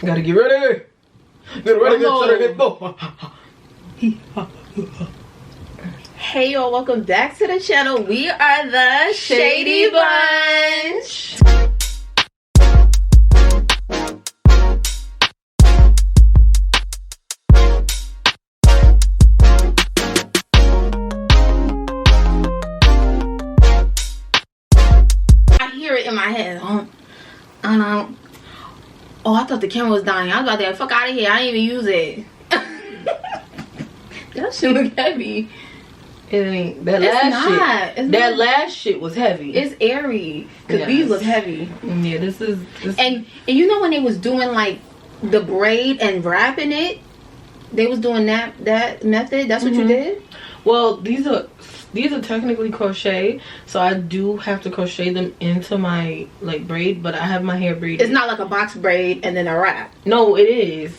Gotta get ready. Get ready, get go. Hey y'all, welcome back to the channel. We are the Shady Bunch. I hear it in my head. Oh, I thought the camera was dying. I was about to fuck out of here. I didn't even use it. That shit look heavy. It ain't that last shit. That last shit was heavy. It's airy. Cause these look heavy. Yeah, this is. And you know when they was doing like the braid and wrapping it, they was doing that method. That's what you did. Well, these are technically crochet, so I do have to crochet them into my like braid, but I have my hair braided. It's not like a box braid and then a wrap. No, it is,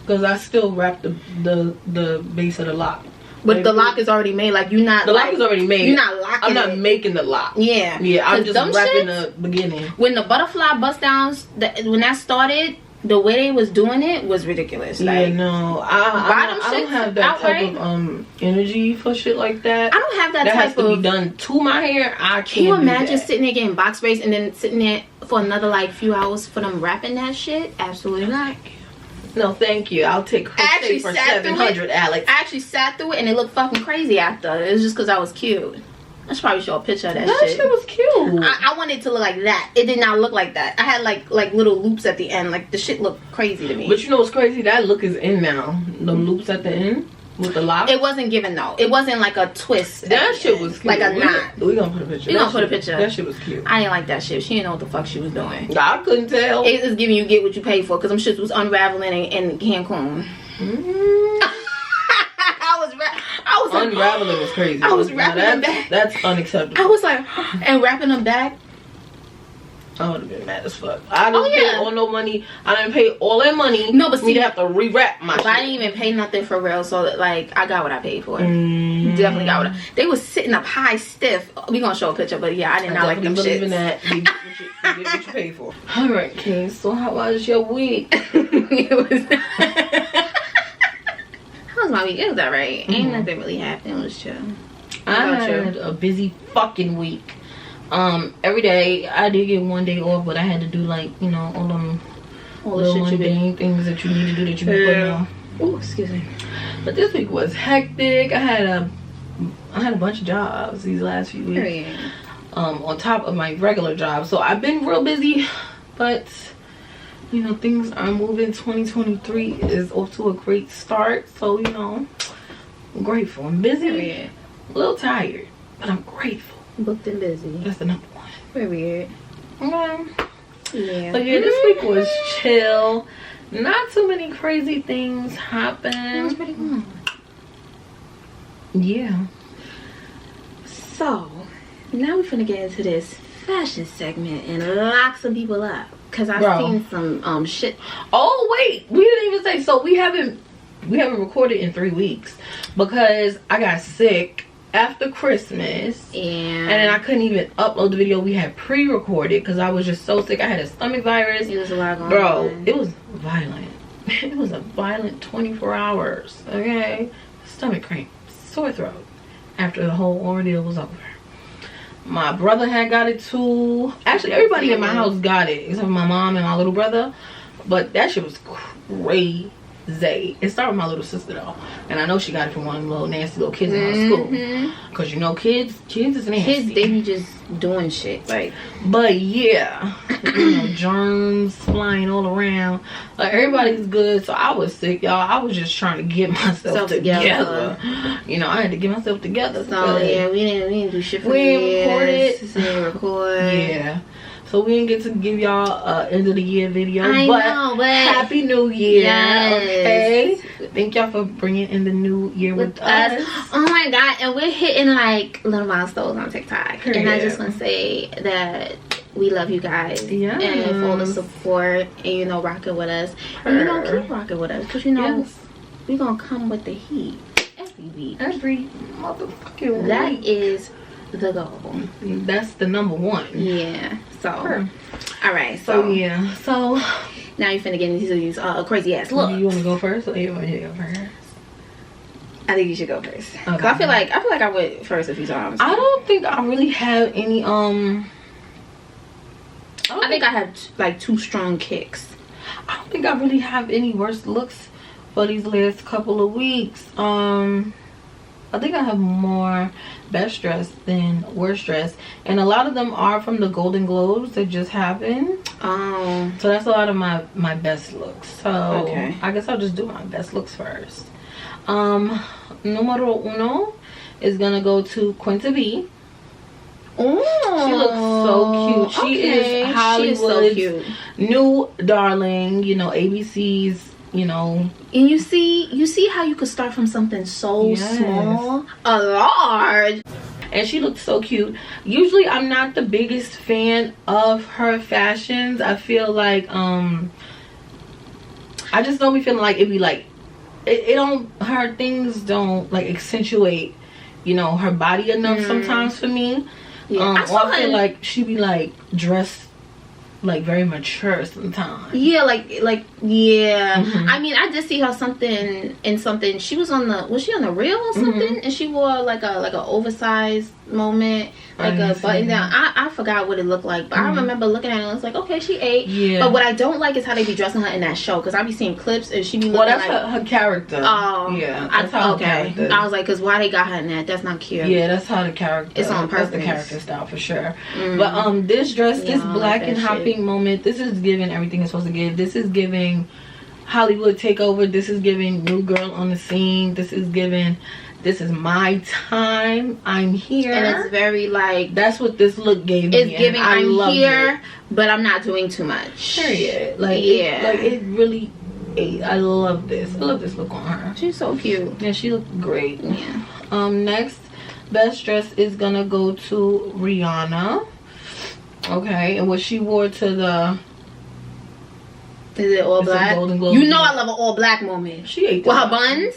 because I still wrap the base of the lock. But the lock is already made. Like you're not. The lock is already made. You're not locking. I'm not making the lock. Yeah. Yeah, I'm just wrapping the beginning. When the butterfly bust downs, when that started, the way they was doing it was ridiculous. Like, yeah, no, I don't have that type of energy for shit like that. I don't have that type has to be done to my hair. I can't. Can you imagine sitting there getting box braids and then sitting there for another like few hours for them wrapping that shit? Absolutely not. No, thank you. I'll take crochet for 700, Alex. I actually sat through it and it looked fucking crazy after. It was just because I was cute. I should probably show a picture of that shit. That shit was cute. I wanted it to look like that. It did not look like that. I had like little loops at the end. Like the shit looked crazy to me. But you know what's crazy? That look is in now. The loops at the end with the lock. It wasn't given though. It wasn't like a twist. That shit was cute. Like a knot. We gonna put a picture. We gonna put a picture. That shit was cute. I didn't like that shit. She didn't know what the fuck she was doing. I couldn't tell. It was giving you get what you pay for, because them shits was unraveling in Cancun. I was like, unraveling was crazy. I was wrapping them back. That's unacceptable. I was like, and wrapping them back. I would have been mad as fuck. I didn't pay all no money. I didn't pay all that money. No, but see, we'd have to rewrap my shit. I didn't even pay nothing for real, so that, like, I got what I paid for. Definitely got what they was sitting up high stiff. We gonna show a picture, but yeah, I did not like them shits. In that. You get what you pay for. All right, King. So how was your week? It was. How was my week? It was alright. Ain't nothing really happened. It was chill. I had a busy fucking week. Every day I did get one day off, but I had to do like, you know, all the shit mundane things that you need to do that you be putting off. Oh, excuse me. But this week was hectic. I had a bunch of jobs these last few weeks. On top of my regular job. So I've been real busy, but you know, things are moving. 2023 is off to a great start. So, you know, I'm grateful. I'm busy. A little tired, but I'm grateful. Booked and busy. That's the number one. Period. Okay. Yeah. So yeah, this week was chill. Not too many crazy things happened. It was pretty fun. Yeah. So now we're finna get into this fashion segment and lock some people up. Cause I've seen some shit. Oh wait, we didn't even say. So we haven't recorded in 3 weeks because I got sick after Christmas, and then I couldn't even upload the video we had pre-recorded because I was just so sick. I had a stomach virus. It was a lot going on. Bro, it was violent. It was a violent 24 hours. Okay, stomach cramp, sore throat after the whole ordeal was over. My brother had got it too. Actually, everybody in my house got it except for my mom and my little brother, but that shit was crazy. It started with my little sister though, and I know she got it from one of the little nasty little kids in our school, because you know kids is nasty. Kids, they be just doing shit, like. But yeah, you know, germs flying all around. Like, everybody's good, so I was sick, y'all. I was just trying to get myself together. You know, I had to get myself together. So yeah, we didn't do shit for we didn't record. Yeah. So we didn't get to give y'all end of the year video, but Happy New Year! Yes. Okay, thank y'all for bringing in the new year with us. Oh my god, and we're hitting like little milestones on TikTok, and I just want to say that we love you guys, and for all the support, and you know, rocking with us, and you're gonna keep rocking with us, because you know we're gonna come with the heat every week, every motherfucking week. That is the goal. That's the number one. Yeah. So, all right. So yeah. So now you're finna get into these crazy ass looks. You want to go first, or you want to go first? I think you should go first. Okay. 'Cause I feel like I went first a few times. I don't think I really have any. I think I have like 2 strong kicks. I don't think I really have any worse looks for these last couple of weeks. I think I have more best dressed than worst dressed, and a lot of them are from the Golden Globes that just happened. So that's a lot of my best looks. So okay. I guess I'll just do my best looks first. Numero uno is gonna go to Quinta B. Oh, she looks so cute. She is Hollywood's new darling. You know, ABC's. You know, and you see how you could start from something so small, a large. And she looks so cute. Usually I'm not the biggest fan of her fashions. I feel like I just don't be feeling like it be like it don't, her things don't like accentuate, you know, her body enough sometimes for me. I feel like she be like dressed like very mature sometimes. Yeah, like yeah. I mean, I did see her in something. She was she on the Reel or something? And she wore like a oversized moment, like a button down. I forgot what it looked like, but I remember looking at it and I was like, okay, she ate. Yeah. But what I don't like is how they be dressing her in that show, because I be seeing clips and she be looking that's like her character. Oh, yeah. That's how her character. I was like, because why they got her in that? That's not cute. Yeah, that's how the character. It's on purpose. That's the character style for sure. But this dress, this black and hot pink moment, this is giving everything it's supposed to give. This is giving Hollywood takeover. This is giving new girl on the scene. This is giving, this is my time, I'm here. And it's very like, that's what this look gave me. It's giving I'm here, but I'm not doing too much. Period. Like, it really ate. I love this. I love this look on her. She's so cute. Yeah, she looked great. Yeah. Next best dress is gonna go to Rihanna. Okay, and what she wore to the, is it all black? Golden Globe. You know I love an all black moment. She ate that. With her buns.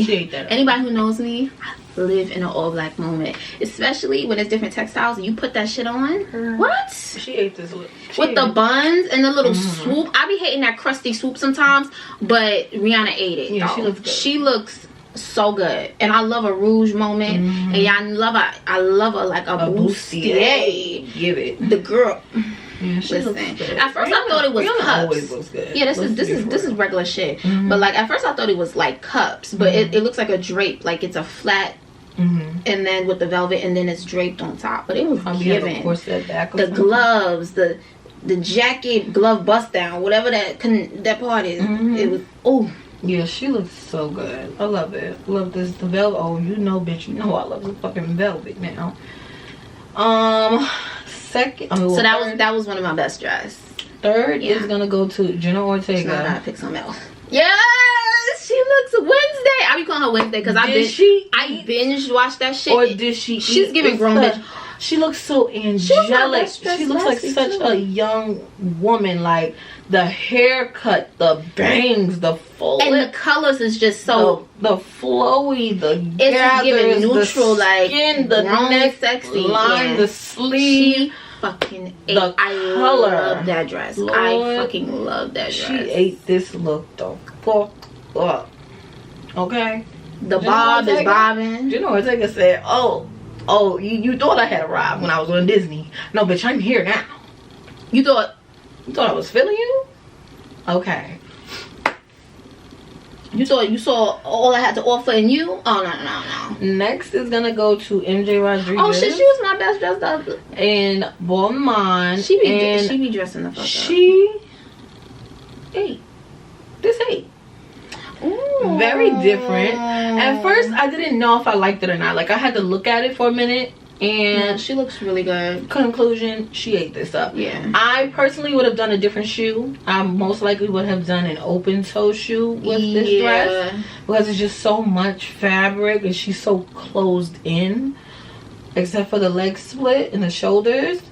She ate that. Anybody who knows me, I live in an all black moment, especially when it's different textiles and you put that shit on. What? She ate this look. With the buns and the little swoop. I be hating that crusty swoop sometimes, but Rihanna ate it. Yeah, she looks good. She looks so good, and I love a rouge moment, and y'all I love her like a bustier. Give it. The girl. Yeah, she looks good. At first I thought it was Rihanna cups. Always looks good. Yeah, this is regular shit. But like at first I thought it was like cups, but it looks like a drape, like it's a flat, and then with the velvet, and then it's draped on top. But it was giving the gloves, the jacket, glove bust down, whatever that part is. It was yeah, she looks so good. I love it. Love this, the velvet. Oh, you know, bitch, you know I love the fucking velvet now. Second, so that was one of my best dress. Third is gonna go to Jenna Ortega. So I gotta pick something else. Yes, she looks Wednesday. I be calling her Wednesday because I binge watched that shit. Or did she? She's giving grown bitch. She looks so angelic. She looks like such a young woman. Like the haircut, the bangs, the full and the colors is just so the flowy, the it's giving neutral, the skin, like the neck, sexy line, the sleeve. She fucking ate. The color. I love that dress. Lord, I fucking love that dress. She ate this look the fuck up. Okay. The bob is bobbing. You know what Ortega said? Oh, you thought I had arrived when I was on Disney. No, bitch, I'm here now. You thought I was feeling you? Okay. You thought you saw all I had to offer in you? Oh, no. Next is gonna go to MJ Rodriguez. Oh, shit, she was my best dressed up. And Balmain. She be dressing the fuck up. She ate. This ate. Ooh. Very different. At first I didn't know if I liked it or not. Like I had to look at it for a minute, and she looks really good. Conclusion, she ate this up. Yeah, I personally would have done a different shoe. I most likely would have done an open toe shoe with this dress, because it's just so much fabric and she's so closed in, except for the leg split and the shoulders.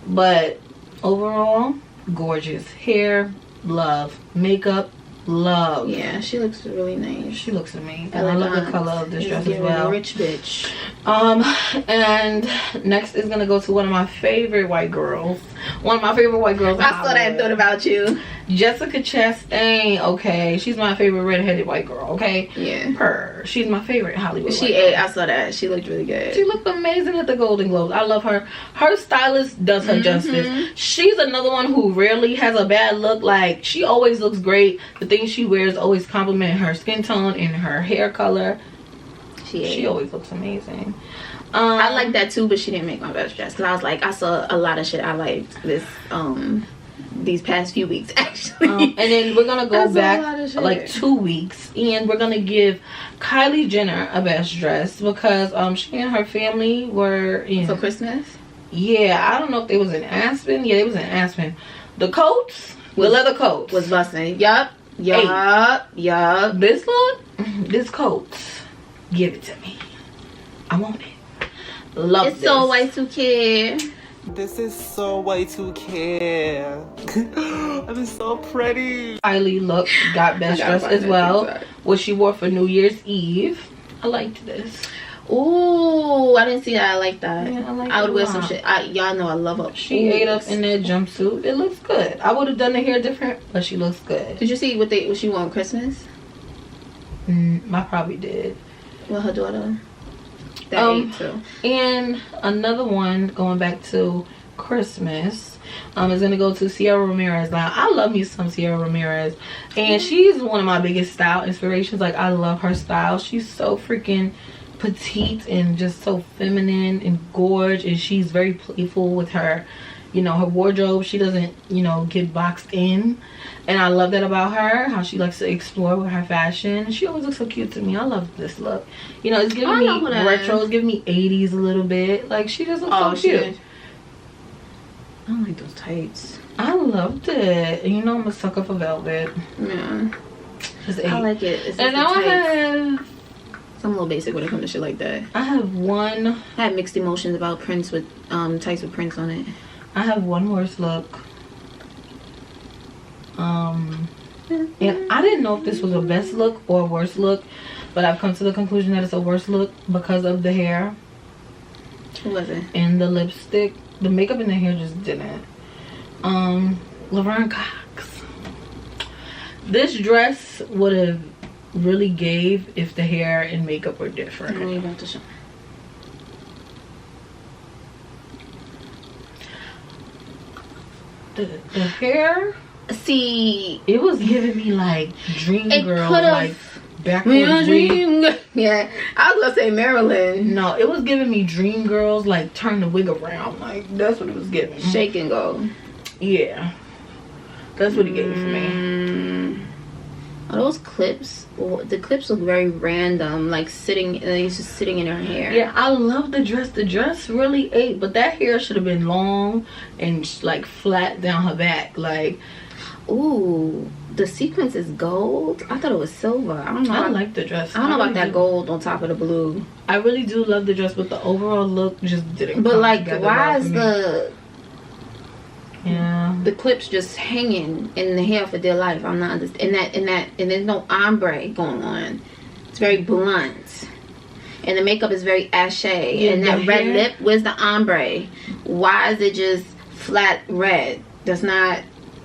But overall, gorgeous. Hair, love. Makeup, love. Yeah, she looks really nice. She looks amazing. I love the color of this dress as well. Rich bitch. And next is gonna go to one of my favorite white girls. One of my favorite white girls. I saw that and thought about you. Jessica Chastain. Okay, she's my favorite redheaded white girl. Okay. Yeah. She's my favorite Hollywood. She ate. I saw that. She looked really good. She looked amazing at the Golden Globes. I love her. Her stylist does her justice. She's another one who rarely has a bad look. Like, she always looks great. The things she wears always compliment her skin tone and her hair color. She always looks amazing. I like that too, but she didn't make my best dress because I was like, I saw a lot of shit I liked these past few weeks actually. And then we're gonna go back like 2 weeks, and we're gonna give Kylie Jenner a best dress because she and her family were in for Christmas. Yeah, I don't know if they was in Aspen. Yeah, they was in Aspen. The coats, the leather coats was busting. Yup. This look, this coats. Give it to me. I want it. Love it's this. So Y2K. This is so Y2K. I'm so pretty. Kylie got best dress as well, what she wore for New Year's Eve. I liked this. Ooh, I didn't see that. I like that. Yeah, I would wear some shit. Y'all know I love her. She ate up in that jumpsuit. It looks good. I would have done the hair different, but she looks good. Did you see what she wore on Christmas? I probably did. Well, her daughter. That ate too. And another one going back to Christmas is gonna go to Sierra Ramirez. Now, I love me some Sierra Ramirez, and she's one of my biggest style inspirations. Like, I love her style. She's so freaking petite and just so feminine and gorgeous, and she's very playful with her, her wardrobe. She doesn't, get boxed in, and I love that about her, how she likes to explore with her fashion. She always looks so cute to me. I love this look. It's giving me retro. It's giving me 80s a little bit. Like, she just looks so cute. I don't like those tights. I loved it. And I'm a sucker for velvet. Yeah. I like it. It's and now I have... I'm a little basic when it comes to shit like that. I have one... I have mixed emotions about prints with tights with prints on it. I have one worse look. And I didn't know if this was a best look or a worst look, but I've come to the conclusion that it's a worst look because of the hair. What was it? And the lipstick. The makeup and the hair just didn't. Laverne Cox. This dress would have really gave if the hair and makeup were different. I want to show. The hair, see, it was giving me like dream girl, like backwards wig. Yeah, I was gonna say Marilyn. No, it was giving me dream girls, like turn the wig around, like that's what it was giving. Shake and go. Yeah, that's what it gave for me. Are those clips? Well, the clips look very random, like it's just sitting in her hair. Yeah, I love the dress. The dress really ate, but that hair should have been long and like flat down her back. Like, ooh, the sequence is gold. I thought it was silver. I don't know. I like the dress. I don't know about that gold on top of the blue. I really do love the dress, but the overall look just didn't. But like, why is the clips just hanging in the hair for dear life? I'm not understanding. And there's no ombre going on. It's very blunt, and the makeup is very ashy. Yeah, and that red lip, where's the ombre? Why is it just flat red? That's not.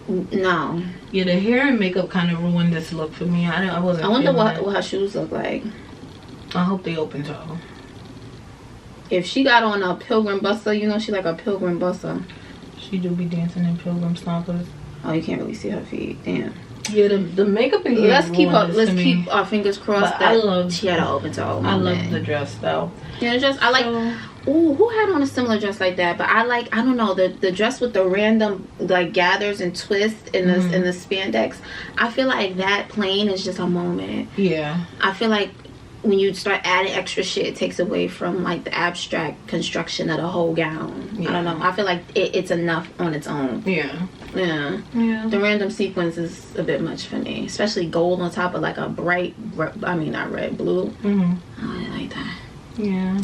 No. Yeah, the hair and makeup kind of ruined this look for me. I wasn't. I wonder what her shoes look like. I hope they open toe. If she got on a pilgrim buster, she like a pilgrim buster. She do be dancing in pilgrim stompers. Oh, you can't really see her feet. Damn. Yeah, the makeup in here. Let's keep our fingers crossed. But I love. She had an open toe. I love the dress though. Yeah, the dress. I like. Ooh, who had on a similar dress like that? But I don't know, the dress with the random like gathers and twists in the spandex. I feel like that plain is just a moment. Yeah. I feel like when you start adding extra shit, it takes away from like the abstract construction of the whole gown. Yeah. I don't know. I feel like it's enough on its own. Yeah. Yeah. Yeah. The random sequence is a bit much for me, especially gold on top of like a bright, not red, blue. I don't like that. Yeah.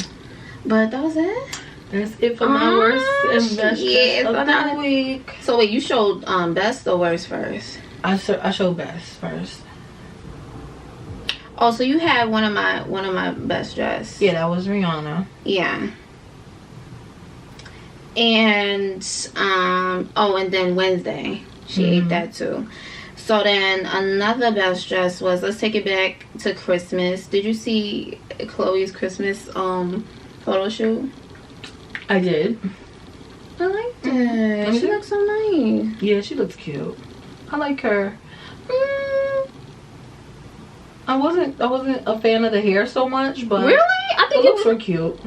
But that was it. That's it for my worst and best of the week. So wait, you showed best or worst first? I showed best first. Oh, so you had one of my best dress. Yeah, that was Rihanna. Yeah. And and then Wednesday she ate that too. So then another best dress was, let's take it back to Christmas. Did you see Chloe's Christmas photo shoot? I did. I liked it. She looks so nice. Yeah, she looks cute. I like her. I wasn't a fan of the hair so much, but really, I think the looks were cute.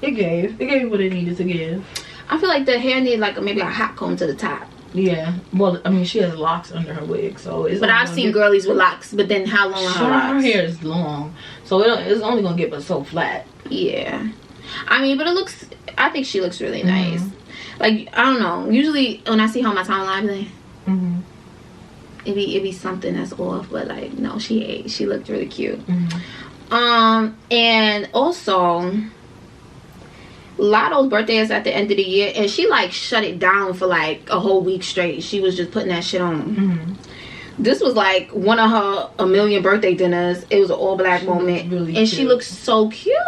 It gave what it needed to give. I feel like the hair needed like maybe a hot comb to the top. Yeah, well, I mean, she has locks under her wig, so it's. But I've seen girlies with locks, but then how long are her locks? Her hair is long, so it's only gonna get but so flat. Yeah, I mean, but it looks. I think she looks really nice. Like, I don't know. Usually when I see her on my timeline, it be something that's off, but like no, she looked really cute. And also Lotto's birthday is at the end of the year, and she like shut it down for like a whole week straight. She was just putting that shit on. This was like one of her a million birthday dinners. It was an all black moment, really and cute. She looks so cute.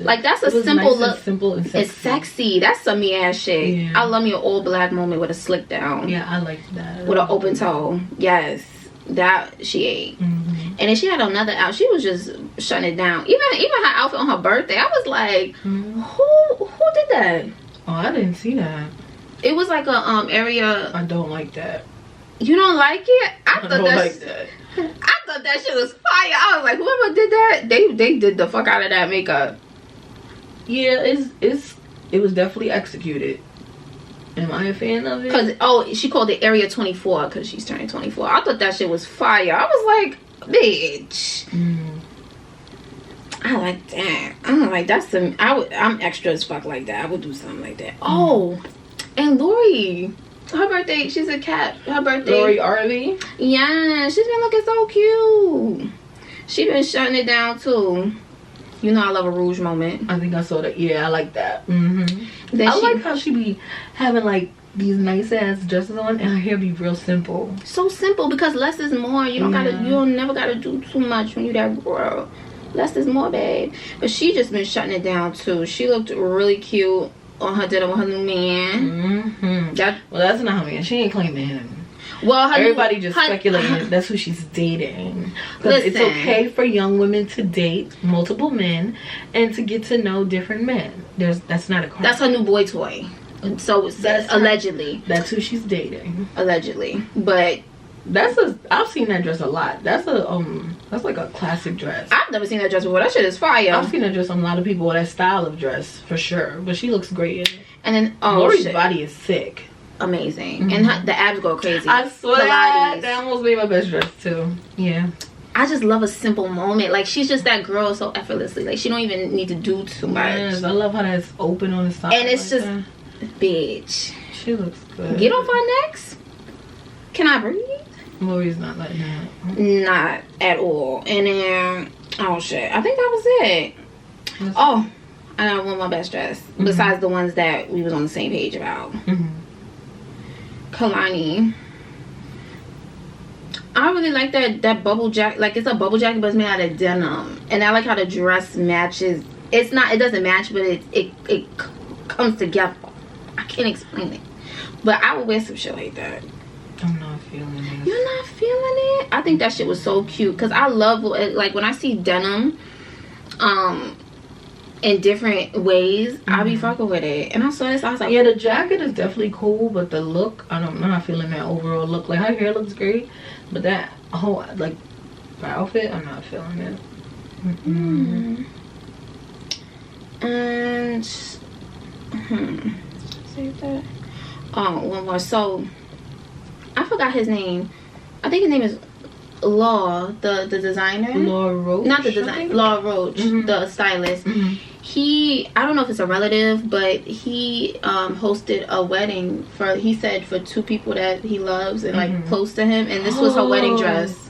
Like that's a simple nice look. And simple and sexy. It's sexy. That's some me ass shit. Yeah. I love me an all black moment with a slick down. Yeah, I like that. With an open toe. Yes, that she ate. And then she had another out. She was just shutting it down. Even her outfit on her birthday, I was like, who did that? Oh, I didn't see that. It was like a area. I don't like that. You don't like it? I don't like that. I thought that shit was fire. I was like, whoever did that, they did the fuck out of that makeup. Yeah, it was definitely executed. Am I a fan of it? Cause she called it Area 24 because she's turning 24. I thought that shit was fire. I was like, bitch. I like that. I'm like, that's some. I'm extra as fuck like that. I would do something like that. Oh, and Lori. Her birthday, she's a cat. Her birthday. Lori Arvey? Yeah, she's been looking so cute. She been shutting it down too. You know I love a rouge moment. I think I saw that. Yeah, I like that. I like how she be having like these nice ass dresses on and her hair be real simple. So simple because less is more. You don't gotta. You don't never gotta do too much when you that girl. Less is more, babe. But she just been shutting it down too. She looked really cute on her dinner with her new man. Well, that's not her man. She ain't claiming him. Well, everybody just speculating that's who she's dating. Because it's okay for young women to date multiple men and to get to know different men. That's not a crime. That's her new boy toy. So that's allegedly. That's who she's dating. Allegedly, but I've seen that dress a lot. That's like a classic dress. I've never seen that dress before. That shit is fire. I've seen that dress on a lot of people with that style of dress for sure. But she looks great in it. And then Lori's body is sick. Amazing. And the abs go crazy. I swear that almost made my best dress too. Yeah. I just love a simple moment. Like she's just that girl so effortlessly. Like she don't even need to do too much. Yes, I love how that's open on the side. And it's like just bitch. She looks good. Get off our necks. Can I breathe? Lori's not letting that. Not at all. And then oh shit. I think that was it. I got one of my best dress. Besides the ones that we was on the same page about. Kalani. I really like that bubble jacket. Like it's a bubble jacket, but it's made out of denim. And I like how the dress matches. It doesn't match, but it comes together. I can't explain it. But I would wear some shit like that. I'm not feeling it. You're not feeling it? I think that shit was so cute. Because I love, like, when I see denim in different ways, I be fucking with it. And I saw this, I was like, yeah, the jacket is definitely cool, but the look, I'm not feeling that overall look. Like, her hair looks great, but that whole, like, the outfit, I'm not feeling it. And, save that. Oh, one more. So, I forgot his name. I think his name is Law, the designer. Law Roach? Not the designer. Law Roach, the stylist. He, I don't know if it's a relative, but he hosted a wedding for, he said, for two people that he loves and like close to him. And this was her wedding dress.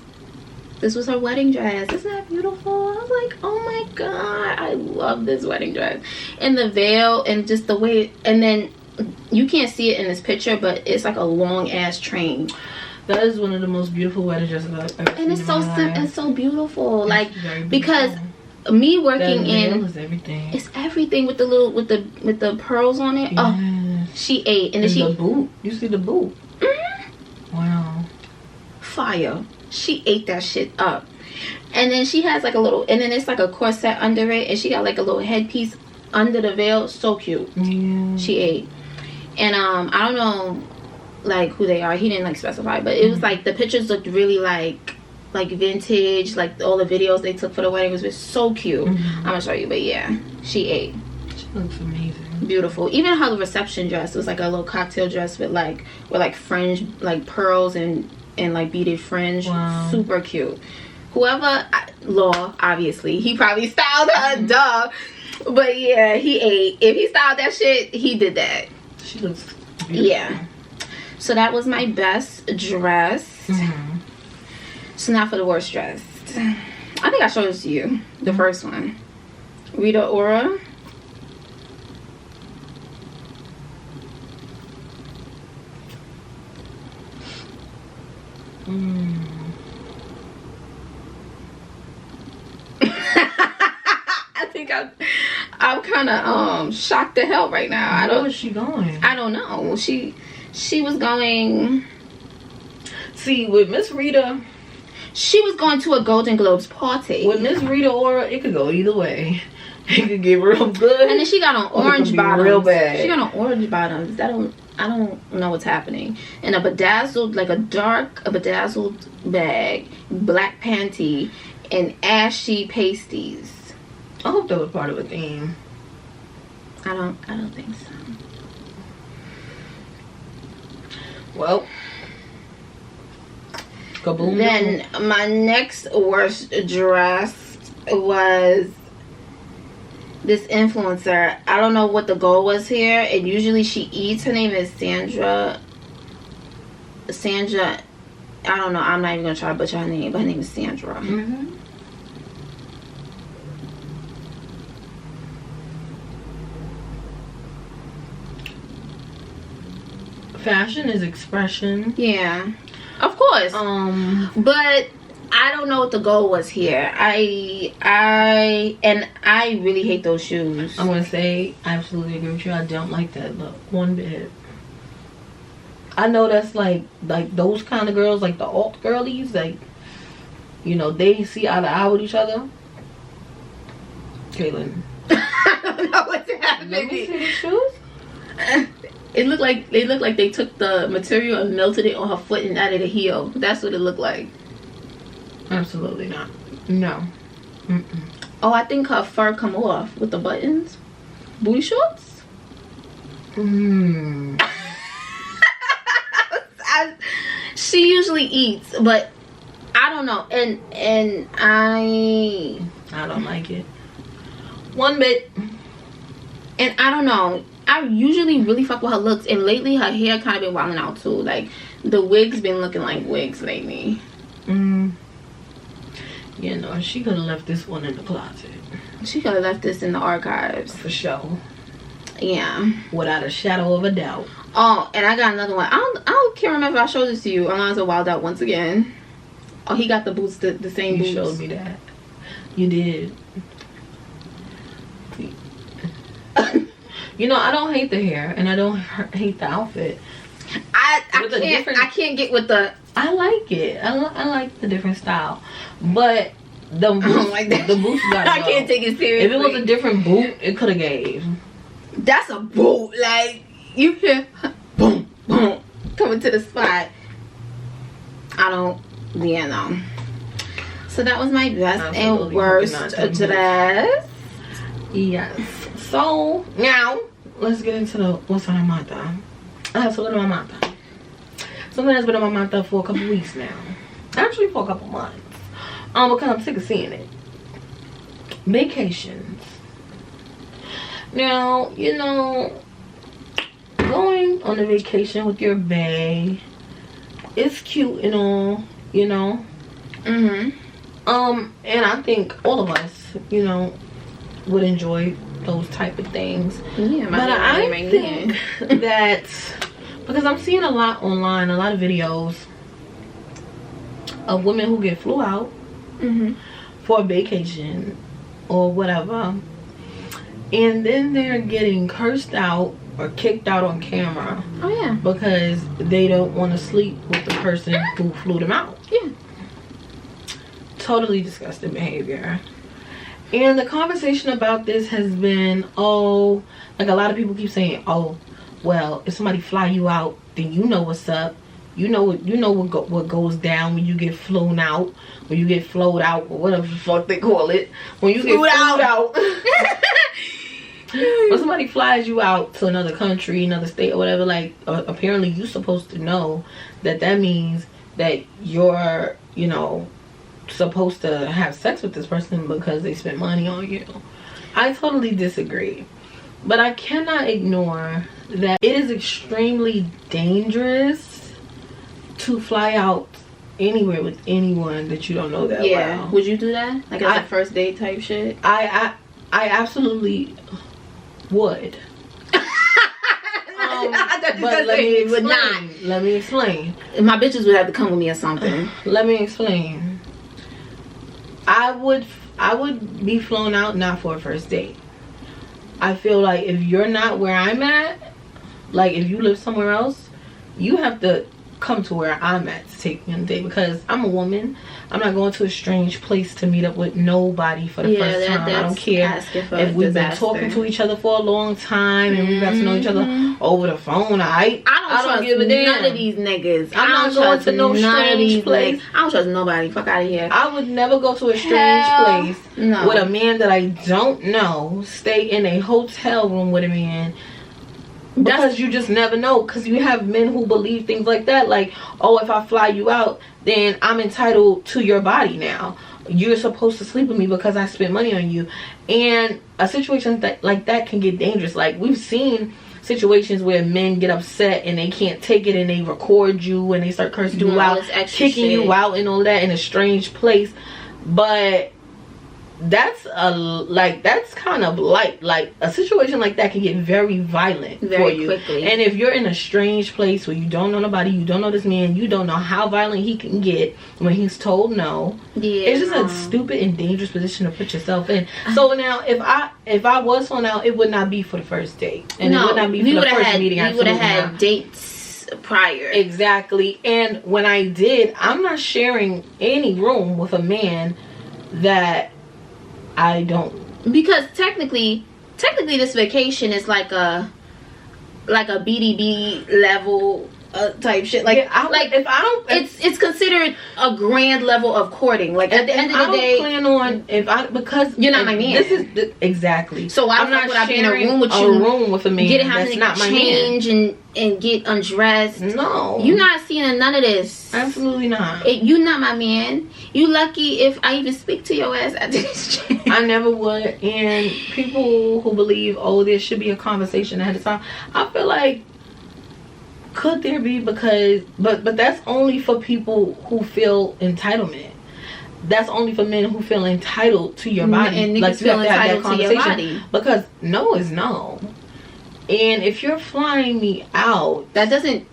This was her wedding dress. Isn't that beautiful? I was like, oh my god, I love this wedding dress. And the veil and just the way, and then you can't see it in this picture, but it's like a long ass train. That is one of the most beautiful wedding dresses I've ever seen. And it's so simple. It's so beautiful. Like, because me working in everything. It's everything with the little with the pearls on it. Yes. Oh, she ate, and then the boot. You see the boot? Mm-hmm. Wow. Fire. She ate that shit up. And then she has like a little, and then it's like a corset under it, and she got like a little headpiece under the veil. So cute. Yeah. She ate. And I don't know like who they are. He didn't like specify, but it was like the pictures looked really like vintage. Like all the videos they took for the wedding was just so cute. I'm gonna show you, but yeah, she ate. She looks amazing. Beautiful. Even her reception dress was like a little cocktail dress with fringe, like pearls and like beaded fringe. Wow. Super cute. Whoever Law, obviously he probably styled her, duh. But yeah, he ate. If he styled that shit, he did that. She looks beautiful. Yeah. So that was my best dress. So now for the worst dress. I think I showed this to you. The first one. Rita Ora. I think I'm kind of shocked to hell right now. Where was she going? I don't know. She was going. See, with Miss Rita, she was going to a Golden Globes party. With Miss Rita Ora, it could go either way. It could get real good. And then she got on orange bottoms. Real bad. She got on orange bottoms. I don't know what's happening. And a bedazzled, like a bedazzled bag, black panty, and ashy pasties. I hope that was part of a theme. I don't think so. Well, kaboom. Then my next worst dress was this influencer. I don't know what the goal was here. And usually she eats. Her name is Sandra. I don't know. I'm not even gonna try to butcher her name, but her name is Sandra. Fashion is expression. Yeah, of course. But I don't know what the goal was here. I really hate those shoes. I'm gonna say I absolutely agree with you. I don't like that look one bit. I know that's like those kind of girls, like the alt girlies, like, you know, they see eye to eye with each other. Kaylin, I don't know what's happening. Let me see the shoes. They look like they took the material and melted it on her foot and added a heel. That's what it looked like. Absolutely not. No. Oh, I think her fur come off with the buttons. Booty shorts. She usually eats, but I don't know. And I don't like it one bit. And I don't know. I usually really fuck with her looks, and lately her hair kind of been wilding out too. Like the wig's been looking like wigs lately. You know, she could have left this one in the closet. She could have left this in the archives for sure. Yeah, without a shadow of a doubt. Oh, and I got another one. I can't remember if I showed this to you. Alonzo wild out once again. Oh, he got the boots, the same boots. You showed me that. You did. You know, I don't hate the hair and I don't hate the outfit. I can't get with the. I like it. I like the different style, but the boots, I don't like that. The boots got. I can't take it seriously. If it was a different boot, it could have gave. That's a boot. Like you hear, boom, boom, coming to the spot. I don't. Yeah, no. So that was my best and worst dress. Yes. So now let's get into the what's on my mind. I have something on my mind. Something that's been on my mind for a couple weeks now. Actually, for a couple months. Because I'm sick of seeing it. Vacations. Now, you know, going on a vacation with your bae, it's cute and all, you know. And I think all of us, you know, would enjoy those type of things. Yeah, but I think that because I'm seeing a lot online, a lot of videos of women who get flew out for a vacation or whatever, and then they're getting cursed out or kicked out on camera. Oh yeah. Because they don't want to sleep with the person who flew them out. Yeah. Totally disgusting behavior. And the conversation about this has been, oh, like a lot of people keep saying, oh, well, if somebody fly you out, then you know what's up. You know what goes down when you get flown out, when you get flowed out, or whatever the fuck they call it. When you get flowed out. When somebody flies you out to another country, another state, or whatever, like, apparently you're supposed to know that means that you're, you know, supposed to have sex with this person because they spent money on you. I totally disagree. But I cannot ignore that it is extremely dangerous to fly out anywhere with anyone that you don't know that well. Would you do that? Like as a first date type shit? I absolutely would. But let me explain. My bitches would have to come with me or something. Let me explain. I would be flown out not for a first date. I feel like if you're not where I'm at, like if you live somewhere else, you have to come to where I'm at to take me on a date, because I'm a woman. I'm not going to a strange place to meet up with nobody for the first time. I don't care if we've been talking to each other for a long time and we got to know each other over the phone. I don't give a damn. None of these niggas. I'm not going to no strange place. I don't trust nobody. Fuck out of here. I would never go to a strange place with a man that I don't know. Stay in a hotel room with a man. Because you just never know. Because you have men who believe things like that. Like, oh, if I fly you out, then I'm entitled to your body now. You're supposed to sleep with me because I spent money on you. And a situation like that can get dangerous. Like, we've seen situations where men get upset and they can't take it and they record you and they start cursing you out, kicking you out and all that in a strange place. But that's kind of light. Like, a situation like that can get very violent for you quickly. And if you're in a strange place where you don't know nobody, you don't know this man, you don't know how violent he can get when he's told no. It's just a stupid and dangerous position to put yourself in. So now if I was flown out, it would not be for the first date, and it would not be for the first meeting. We would have had dates prior. Exactly. And when I did, I'm not sharing any room with a man that I don't, because technically this vacation is like a BDB level type shit. Like, it's considered a grand level of courting. Like, at the end of the day, I don't plan on because you're not my man. This is exactly. So I'm not gonna be in a room with you. A room with a man that's not my man. Change and get undressed. No, you're not seeing none of this. Absolutely not. You're not my man. You lucky if I even speak to your ass at this shit. I never would. And people who believe, oh, there should be a conversation ahead of time, I feel like, could there be? Because but that's only for people who feel entitlement. That's only for men who feel entitled to your body. And niggas feel entitled to your body. Because no is no. And if you're flying me out, that doesn't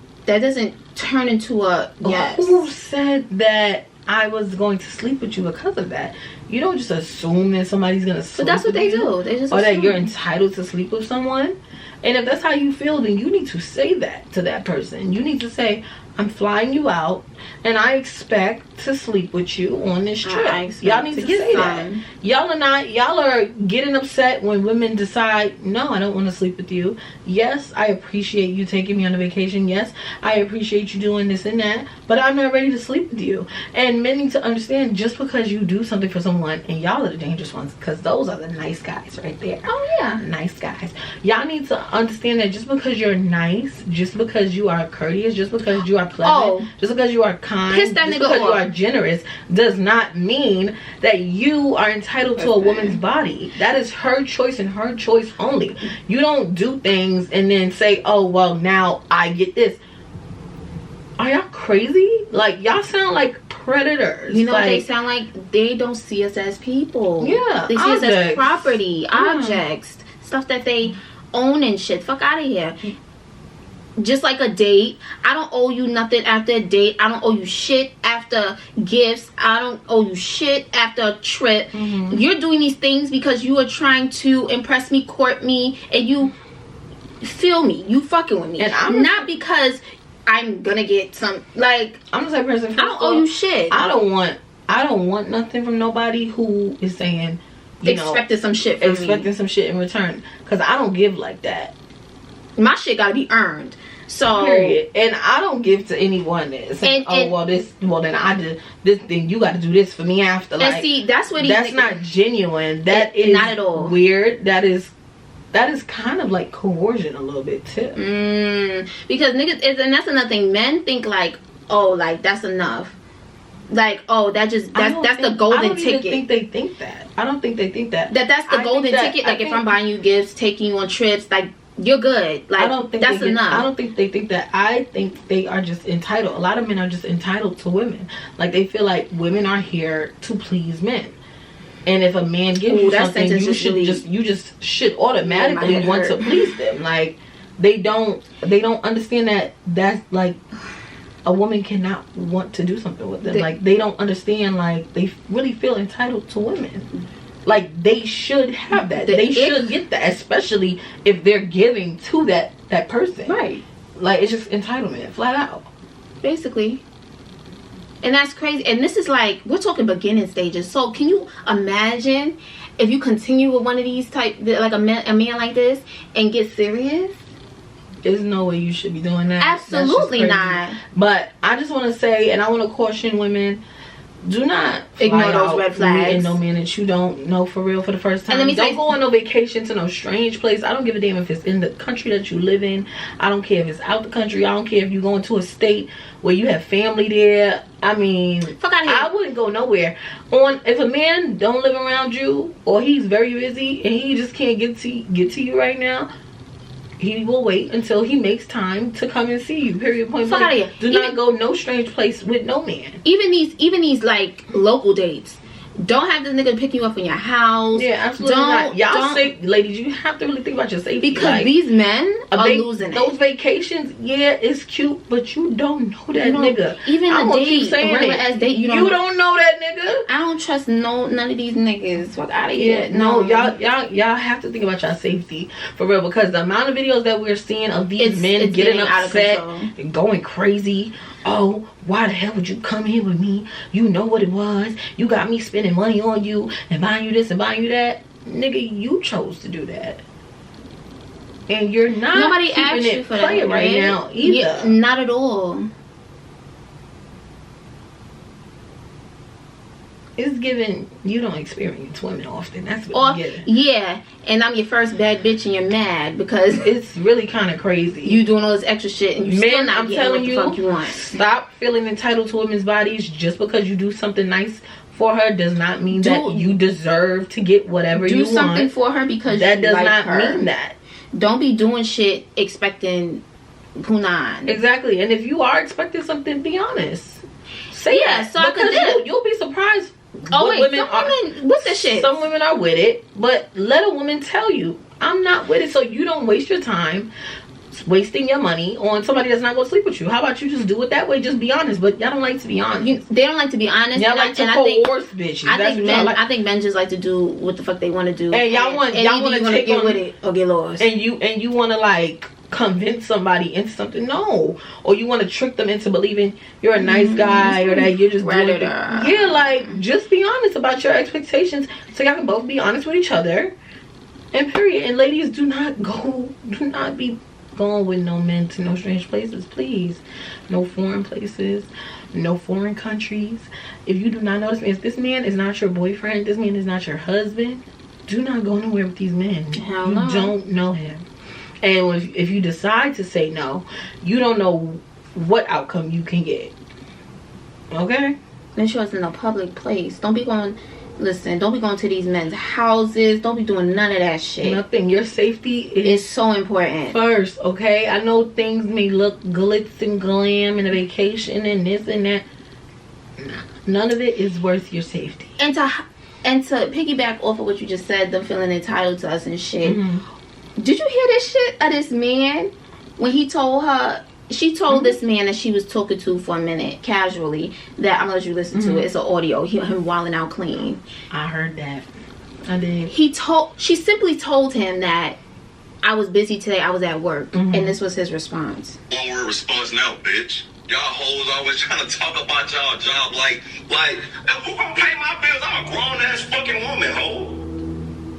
turn into a yes. Who said that I was going to sleep with you because of that? You don't just assume that somebody's gonna sleep with you. But that's what they do. They just or that you're entitled to sleep with someone. And if that's how you feel, then you need to say that to that person. You need to say, I'm flying you out and I expect to sleep with you on this trip. Y'all need to say that. Y'all are getting upset when women decide, no, I don't want to sleep with you. Yes, I appreciate you taking me on a vacation. Yes, I appreciate you doing this and that, but I'm not ready to sleep with you. And men need to understand, just because you do something for someone, and y'all are the dangerous ones, because those are the nice guys right there. Oh yeah, nice guys. Y'all need to understand that just because you're nice, just because you are courteous, just because you are pleasant, just because you are kind, just because you are generous, does not mean that you are entitled to a woman's body. That is her choice and her choice only. You don't do things and then say, oh well, now I get this. Are y'all crazy? Like, y'all sound like predators. You know, like, they sound like they don't see us as people. Yeah, they see us as property, objects, stuff that they own and shit. Fuck out of here. just like a date. I don't owe you nothing after a date. I don't owe you shit after gifts. I don't owe you shit after a trip. You're doing these things because you are trying to impress me, court me, and you feel me. You fucking with me. And I'm not because I'm gonna get some, like, I'm the type of person, I don't owe you shit. I don't want nothing from nobody who is saying, expecting some shit from expecting some shit in return, because I don't give like that. My shit gotta be earned. So period. And I don't give to anyone that saying, then you gotta do this for me after. Like, and see, that's what that's not genuine. That is not at all weird. That is kind of like coercion a little bit too. Because niggas and that's another thing. Men think like, oh, like that's enough. Like, oh, that's the golden ticket. I don't think they think that. I don't think they think that. That's the golden ticket. Like, if I'm buying you gifts, taking you on trips, like, you're good. Like, I don't think that's enough. I don't think they think that. I think they are just entitled. A lot of men are just entitled to women. Like, they feel like women are here to please men. And if a man gives you something, you just should automatically want to please them. Like, they don't understand that that's like a woman cannot want to do something with them. Like, they don't understand, like, they really feel entitled to women. Like, they should have that. They should get that, especially if they're giving to that person. Right. Like, it's just entitlement, flat out. Basically. And that's crazy. And this is like, we're talking beginning stages. So can you imagine if you continue with one of these type, like a man like this, and get serious? There's no way you should be doing that. Absolutely not. But I just want to say, and I want to caution women, do not ignore those red flags. And no man that you don't know for real for the first time. And don't go on no vacation to no strange place. I don't give a damn if it's in the country that you live in. I don't care if it's out the country. I don't care if you go into a state where you have family there. I mean, fuck out of here. I wouldn't go nowhere. If a man don't live around you, or he's very busy and he just can't get to you right now, he will wait until he makes time to come and see you. Period. Point blank. Do not go no strange place with no man. Even these like local dates. Don't have this nigga pick you up in your house. Yeah, absolutely not. Y'all safe, ladies. You have to really think about your safety. Because like, these men are losing it. Those vacations, yeah, it's cute, but you don't know that nigga. Even a date, a regular ass date, you don't know that nigga. I don't trust none of these niggas. Fuck out of here. No, y'all have to think about your safety for real, because the amount of videos that we're seeing of these men getting upset and going crazy. Oh, why the hell would you come here with me? You know what it was. You got me spending money on you and buying you this and buying you that. Nigga, you chose to do that. And you're not Nobody asked you for that right now either. Yeah, not at all. It's given you don't experience women often. That's what you're getting. Yeah, and I'm your first bad bitch and you're mad because it's really kind of crazy. You doing all this extra shit and you still not getting what the fuck you want. Stop feeling entitled to women's bodies. Just because you do something nice for her does not mean that you deserve to get whatever you want. Do something for her because that does like not her. Mean that. Don't be doing shit expecting PUNAN. Exactly. And if you are expecting something, be honest. Say that. So because you'll be surprised. Oh wait, some women with the shit. Some women are with it, but let a woman tell you, I'm not with it, so you don't waste your time wasting your money on somebody that's not going to sleep with you. How about you just do it that way? Just be honest. But y'all don't like to be honest. They don't like to be honest. Y'all like to coerce bitches. I think men just like to do what the fuck they want to do. And y'all want to get with it or get lost. And you want to like convince somebody into something. No. Or you want to trick them into believing you're a nice guy or that you're just doing it. Yeah, like just be honest about your expectations so y'all can both be honest with each other. And period. And ladies, do not be going with no men to no strange places, please. No foreign places, no foreign countries. If you do not know this man is not your boyfriend, this man is not your husband, do not go nowhere with these men. Hell you no. don't know him. And if you decide to say no, you don't know what outcome you can get. Okay? Make sure it's in a public place. Don't be going to these men's houses. Don't be doing none of that shit. Nothing. Your safety is so important. First, okay? I know things may look glitz and glam and a vacation and this and that. None of it is worth your safety. And to piggyback off of what you just said, them feeling entitled to us and shit. Did you hear this shit of this man when he told her, she told this man that she was talking to for a minute, casually, that I'm gonna let you listen to it. It's an audio. Him wilding out clean. I heard that. I did. She simply told him that I was busy today. I was at work, and this was his response. One word response now, bitch. Y'all hoes always trying to talk about y'all job like who gonna pay my bills? I'm a grown ass fucking woman, ho.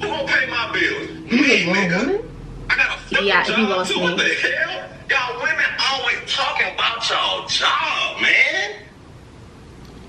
Who gonna pay my bills? Me, nigga. I got a fucking job too. What the hell? Y'all women always talking about y'all job, man.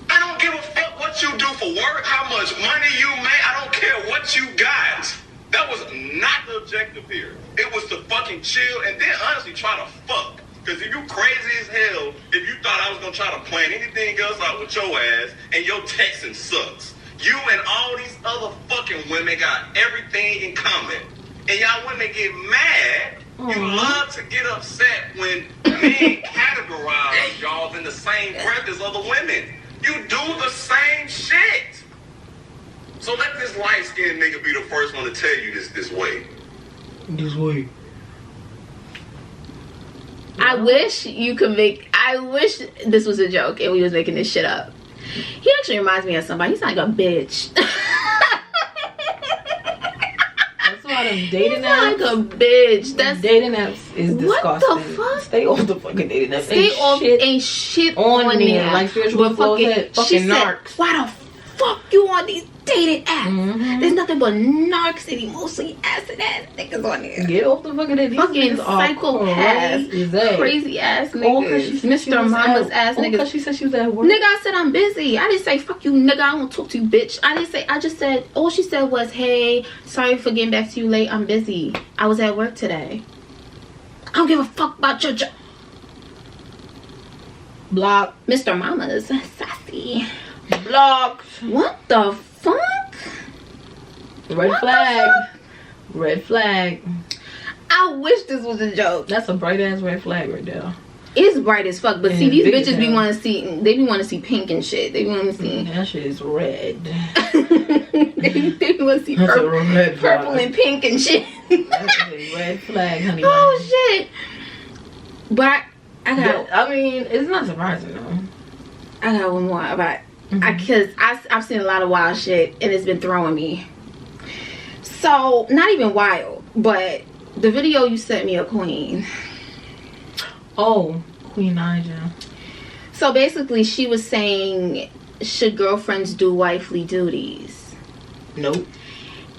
I don't give a fuck what you do for work, how much money you make. I don't care what you got. That was not the objective here. It was to fucking chill and then honestly try to fuck. Because if you crazy as hell, if you thought I was going to try to plan anything else out with your ass and your texting sucks. You and all these other fucking women got everything in common. And y'all women get mad. You love to get upset when men categorize y'all in the same breath as other women. You do the same shit. So let this light-skinned nigga be the first one to tell you this way. This way. I wish this was a joke and we was making this shit up. He actually reminds me of somebody. He's like a bitch. That's why them dating apps. He's like a bitch. That's dating apps is disgusting. What the fuck? Stay off the fucking dating apps. Ain't shit on there. Like spiritual fucking narcs. Why the fuck you on these dating apps? There's nothing but narcs and mostly acid ass niggas on there. Get off the fucking dating. Fucking psychopaths, crazy ass niggas, Mr. Mama's ass niggas. Because she said she was at work. Nigga, I said I'm busy. I didn't say fuck you, nigga. I don't talk to you, bitch. I just said all she said was, hey, sorry for getting back to you late. I'm busy. I was at work today. I don't give a fuck about your job. Block. Mr. Mama's sassy. Blocked. What the fuck? Red flag. Red flag. I wish this was a joke. That's a bright ass red flag right there. It's bright as fuck, but see, these bitches be want to see. They be want to see pink and shit. They want to see. That shit is red. they want to see purple and pink and shit. That's a red flag, honey. Oh shit! But I got. I mean, it's not surprising though. I got one more about. Because I've seen a lot of wild shit and it's been throwing me. So, not even wild, but the video you sent me of Queen. Oh, Queen Naija. So basically she was saying, should girlfriends do wifely duties? Nope.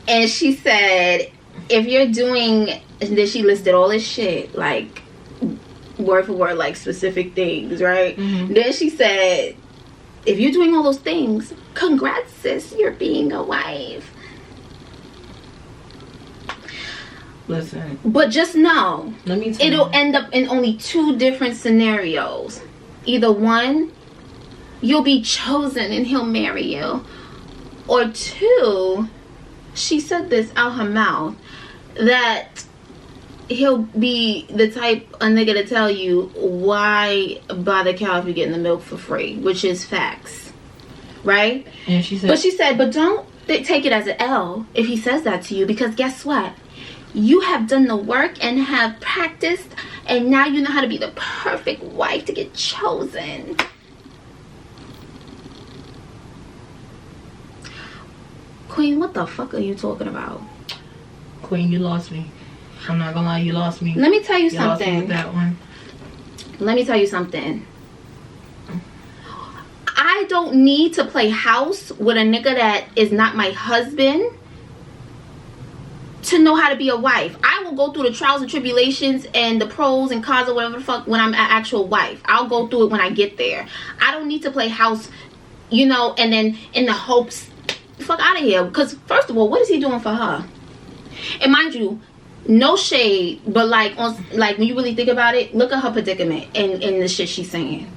And she said, if you're doing, and then she listed all this shit, like word for word, like specific things, right? Then she said, if you're doing all those things, congrats, sis, you're being a wife. Listen. But just know, it'll end up in only two different scenarios. Either one, you'll be chosen and he'll marry you. Or two, she said this out her mouth, that he'll be the type of nigga to tell you, why buy the cow if you're getting the milk for free, which is facts, right? And she said, but don't take it as an L if he says that to you, because guess what? You have done the work and have practiced, and now you know how to be the perfect wife to get chosen. Queen, what the fuck are you talking about? Queen, you lost me. I'm not gonna lie, you lost me. Let me tell you something. Lost me with that one. Let me tell you something. I don't need to play house with a nigga that is not my husband to know how to be a wife. I will go through the trials and tribulations and the pros and cons or whatever the fuck when I'm an actual wife. I'll go through it when I get there. I don't need to play house, you know, and then in the hopes, fuck out of here. Because first of all, what is he doing for her? And mind you, no shade, but like when you really think about it, look at her predicament and the shit she's saying.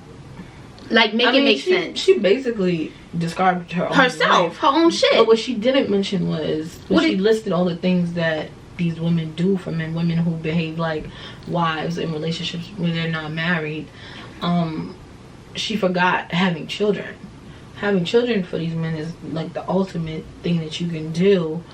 Like, it make sense. She basically described herself, her own shit. But what she didn't mention was she listed all the things that these women do for men, women who behave like wives in relationships where they're not married. She forgot having children. Having children for these men is like the ultimate thing that you can do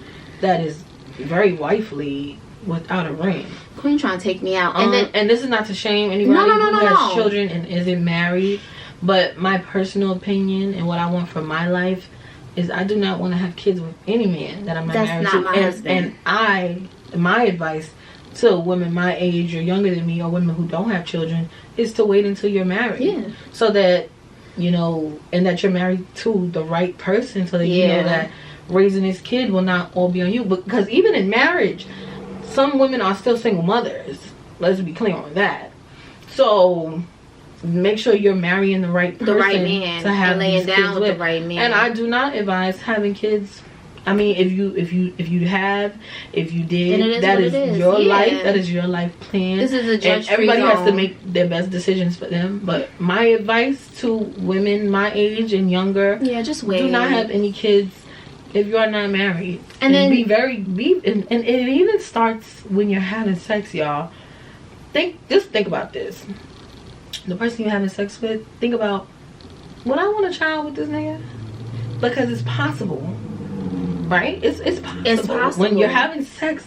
that is very wifely without a ring. Queen trying to take me out. And this is not to shame anybody who has children and isn't married, but my personal opinion and what I want for my life is I do not want to have kids with any man that I'm not married to. My husband. And my advice to women my age or younger than me, or women who don't have children, is to wait until you're married. Yeah. So that, you know, and that you're married to the right person, so that you know that raising this kid will not all be on you. Because even in marriage, some women are still single mothers. Let's be clear on that. So make sure you're marrying the right person, the right man, to have and laying these down kids with the right man. And I do not advise having kids. I mean, if you did, that is your life. That is your life plan. This is a judge-free and everybody zone. has to make their best decisions for them. But my advice to women my age and younger: just wait. Do not have any kids if you are not married. And then and it even starts when you're having sex, y'all. Just think about this. The person you're having sex with, think about, would I want a child with this nigga? Because it's possible. Right? It's possible. It's possible. When you're having sex,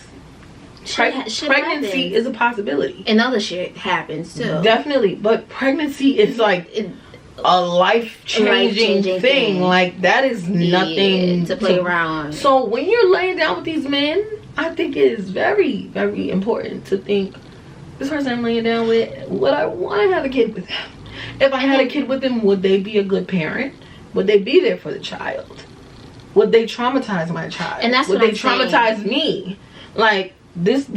pregnancy happens. is a possibility. And other shit happens too. Definitely. But pregnancy is like a life-changing thing. Like, that is nothing to play around. So when you're laying down with these men, I think it is very, very important to think, this person I'm laying down with, would I want to have a kid with them? If I had a kid with them, would they be a good parent? Would they be there for the child? Would they traumatize my child? And that's would what they traumatize me? Like, these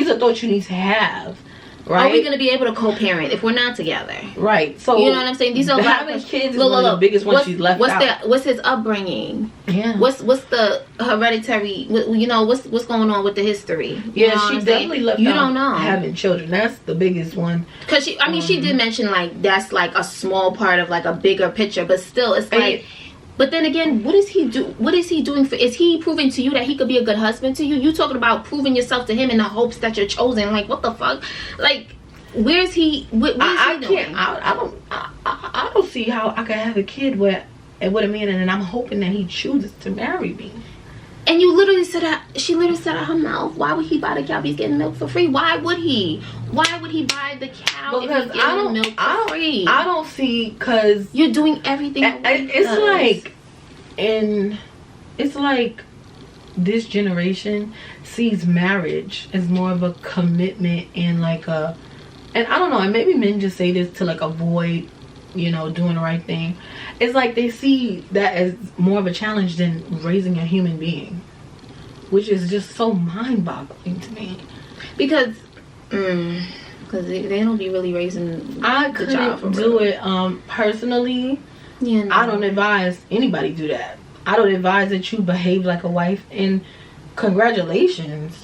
are thoughts you need to have, right? Are we going to be able to co-parent if we're not together? Right. So you know what I'm saying? These are having kids is one of the biggest ones she's left out. What's his upbringing? Yeah. What's the hereditary? You know, what's going on with the history? You know she definitely left out. You don't know having children. That's the biggest one. Because she did mention like that's like a small part of like a bigger picture, but still, it's like. But then again, what is he do? What is he doing for? Is he proving to you that he could be a good husband to you? You talking about proving yourself to him in the hopes that you're chosen? Like, what the fuck? Like, where's he? What is he doing? I don't see how I could have a kid with a man, and I'm hoping that he chooses to marry me. And you literally said that. She literally said out her mouth, "Why would he buy the cow if he's getting milk for free? Why would he? Why would he buy the cow if he's getting milk for free? I don't see, because you're doing everything. It's like this generation sees marriage as more of a commitment and like a, and I don't know, and maybe men just say this to like avoid, you know, doing the right thing. It's like they see that as more of a challenge than raising a human being, which is just so mind-boggling to me. Because they don't be really raising. I couldn't do it personally. Yeah, no. I don't advise anybody do that. I don't advise that you behave like a wife. And congratulations.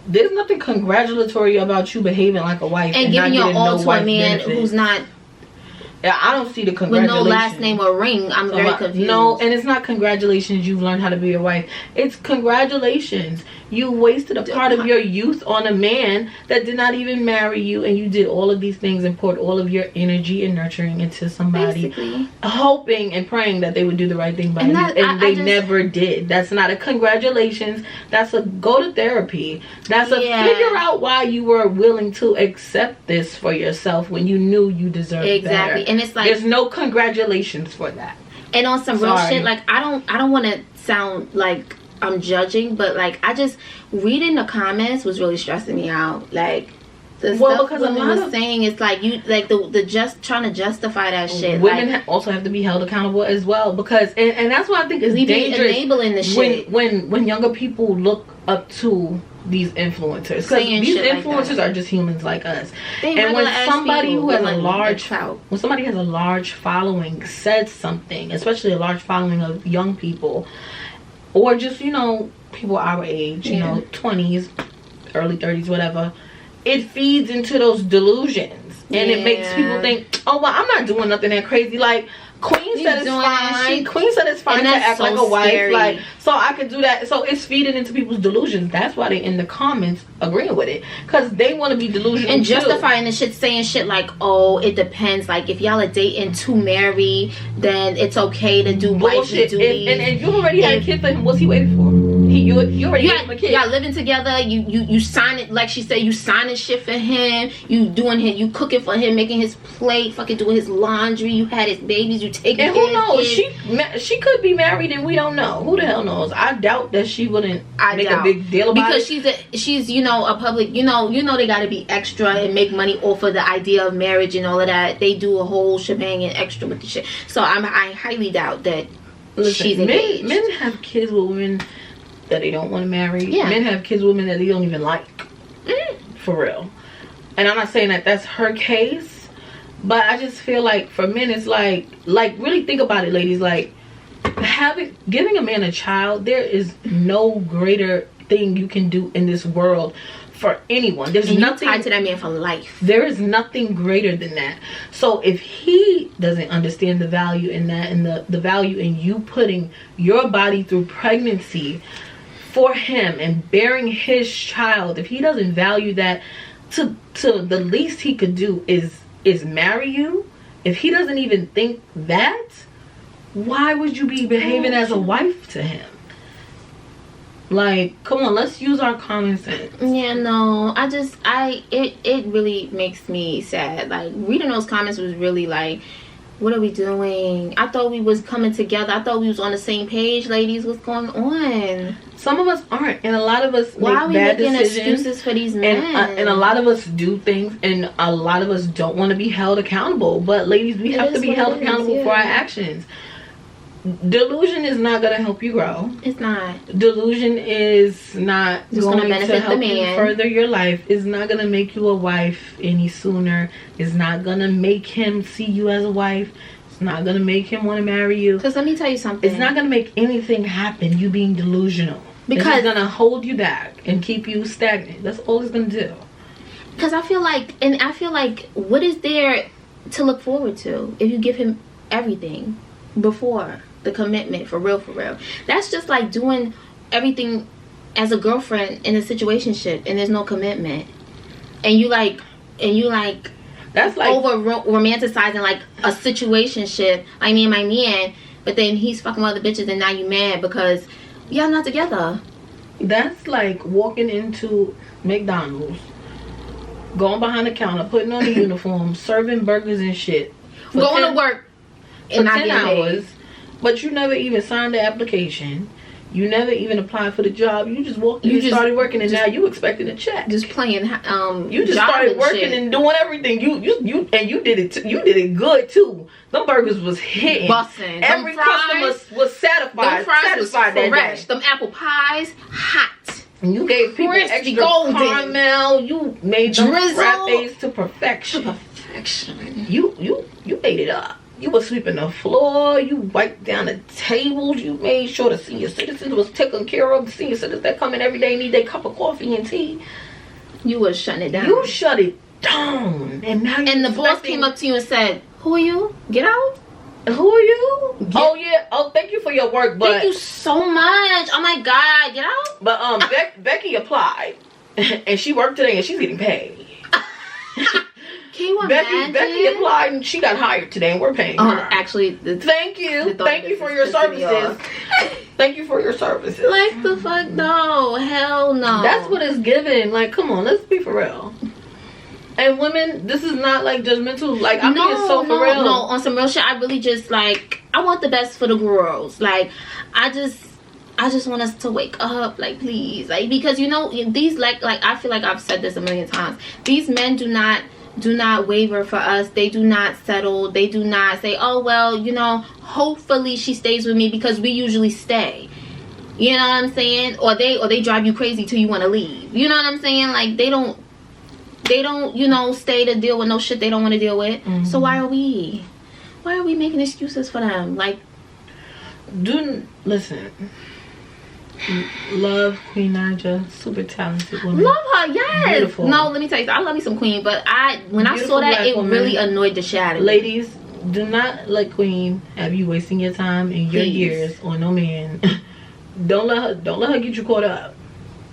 There's nothing congratulatory about you behaving like a wife and giving your all to a man who's not. Yeah, I don't see the congratulations. With no last name or ring, I'm very confused. No, and it's not congratulations you've learned how to be a wife. It's congratulations you wasted a part of your youth on a man that did not even marry you, and you did all of these things and poured all of your energy and nurturing into somebody, basically hoping and praying that they would do the right thing by you, and they never did. That's not a congratulations. That's a go to therapy. That's a figure out why you were willing to accept this for yourself when you knew you deserved better. And it's like there's no congratulations for that. And on some real shit, like I don't want to sound like I'm judging, but like I just reading the comments was really stressing me out. Like the stuff because women was saying, it's like you like the just trying to justify that shit. Women like, also have to be held accountable as well, because and that's what I think is dangerous. Enabling the shit when younger people look up to these influencers, because these influencers are just humans like us. And when somebody who has a large following says something, especially a large following of young people, or just, you know, people our age, you know, 20s, early 30s, whatever, it feeds into those delusions, and it makes people think, oh well, I'm not doing nothing that crazy. Like Queen said it's fine. Queen said it's fine to act like a wife. Like, so I could do that. So it's feeding into people's delusions. That's why they in the comments agreeing with it, because they want to be delusional and justifying the shit, saying shit like, oh, it depends. Like if y'all are dating to marry, then it's okay to do wifey duties. And if you already had a kid for him, what's he waiting for? You already gave him a kid. Y'all living together. You signing, like she said, you signing shit for him. You cooking for him, making his plate, fucking doing his laundry. You had his babies. You taking care of his who knows? kids. She could be married and we don't know. Who the hell knows? I doubt that she wouldn't make a big deal about it. Because she's a public. You know they got to be extra and make money off of the idea of marriage and all of that. They do a whole shebang and extra with the shit. So I highly doubt that. Listen, she's engaged. Men have kids with women that they don't want to marry. Yeah. Men have kids with women that they don't even like. For real. And I'm not saying that that's her case, but I just feel like for men it's like really think about it, ladies. Like giving a man a child, there is no greater thing you can do in this world for anyone. There's nothing tied to that man for life. There is nothing greater than that. So if he doesn't understand the value in that, and the value in you putting your body through pregnancy for him and bearing his child, if he doesn't value that, to the least he could do is marry you. If he doesn't even think that, why would you be behaving as a wife to him? Like, come on, let's use our common sense. Yeah, no, it really makes me sad. Like, reading those comments was really like, what are we doing? I thought we was coming together. I thought we was on the same page, ladies. What's going on? Some of us aren't, and a lot of us Why make bad decisions. Excuses for these men? And a lot of us do things, and a lot of us don't want to be held accountable. But ladies, we have to be held accountable for our actions. Delusion is not going to help you grow. It's not. Delusion is not going to help you further your life. It's not going to make you a wife any sooner. It's not going to make him see you as a wife. It's not going to make him want to marry you. Because let me tell you something. It's not going to make anything happen, you being delusional. Because it's going to hold you back and keep you stagnant. That's all it's going to do. Because I feel like, what is there to look forward to if you give him everything before the commitment? For real, that's just like doing everything as a girlfriend in a situationship and there's no commitment, and you like that's like over romanticizing like a situationship. I mean, my man, but then he's fucking with other bitches and now you mad because y'all not together. That's like walking into McDonald's, going behind the counter, putting on a uniform, serving burgers and shit, going to work for 10 hours. But you never even signed the application. You never even applied for the job. You just walked in and started working, and now you expecting a check. Just playing. You just started working and doing everything. You did it. You did it good too. Them burgers was hitting. Bussin'. Every customer was satisfied. Them fries was fresh. Them apple pies hot. And you gave people extra caramel. You made them frappes to perfection. You ate it up. You were sweeping the floor. You wiped down the tables. You made sure the senior citizens was taken care of. The senior citizens that come in every day need their cup of coffee and tea. You was shutting it down. You shut it down. And now the boss came up to you and said, "Who are you? Get out." Who are you? Oh yeah. Oh, thank you for your work, but thank you so much. Oh my God, get out. But Becky applied, and she worked today, and she's getting paid. Can you imagine? Becky applied and she got hired today, and we're paying her. Actually, thank you for your services. Thank you for your services. Like the fuck no, hell no. That's what it's given. Like, come on, let's be for real. And women, this is not like judgmental. Like, I'm being so for real. No, on some real shit, I really just like, I want the best for the girls. Like, I just want us to wake up, like, please, like, because these like I feel like I've said this a million times. These men do not waver for us. They do not settle. They do not say, oh well, hopefully she stays with me, because we usually stay. You know what I'm saying? Or they drive you crazy till you want to leave. You know what I'm saying? Like, they don't stay to deal with no shit they don't want to deal with. Mm-hmm. So why are we making excuses for them? Like, listen. Love Queen Naija, super talented woman. Love her, yes. Beautiful. No, let me tell you, I love me some Queen, but when I saw that, it really annoyed the shit out of me. Ladies, do not let Queen have you wasting your time and your years on no man. Don't let her get you caught up.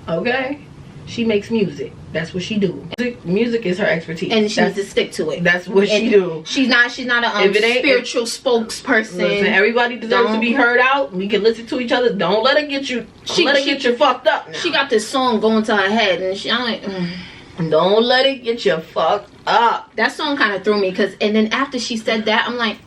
Okay? She makes music. That's what she do. Music is her expertise, and she needs to stick to it. That's what she do. She's not a spiritual spokesperson. Listen, everybody deserves to be heard out. We can listen to each other. Don't let her get you. Get you fucked up. Now. She got this song going to her head, and I'm like, don't let it get you fucked up. That song kind of threw me, and then after she said that, I'm like.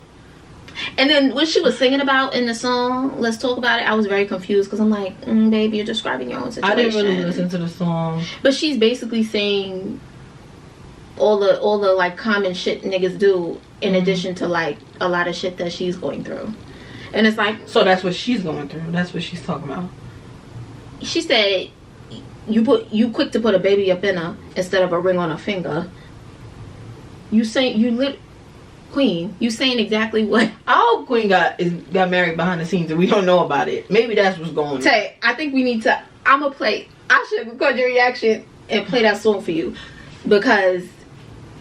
And then what she was singing about in the song, Let's Talk About It, I was very confused because I'm like, baby, you're describing your own situation. I didn't really listen to the song. But she's basically saying all the like common shit niggas do in addition to like a lot of shit that she's going through. And it's like... So that's what she's going through. That's what she's talking about. She said, you quick to put a baby up in her instead of a ring on her finger. Queen, you saying exactly what? I hope Queen got married behind the scenes and we don't know about it. Maybe that's what's going on. Tay, I think we need to. I should record your reaction and play that song for you because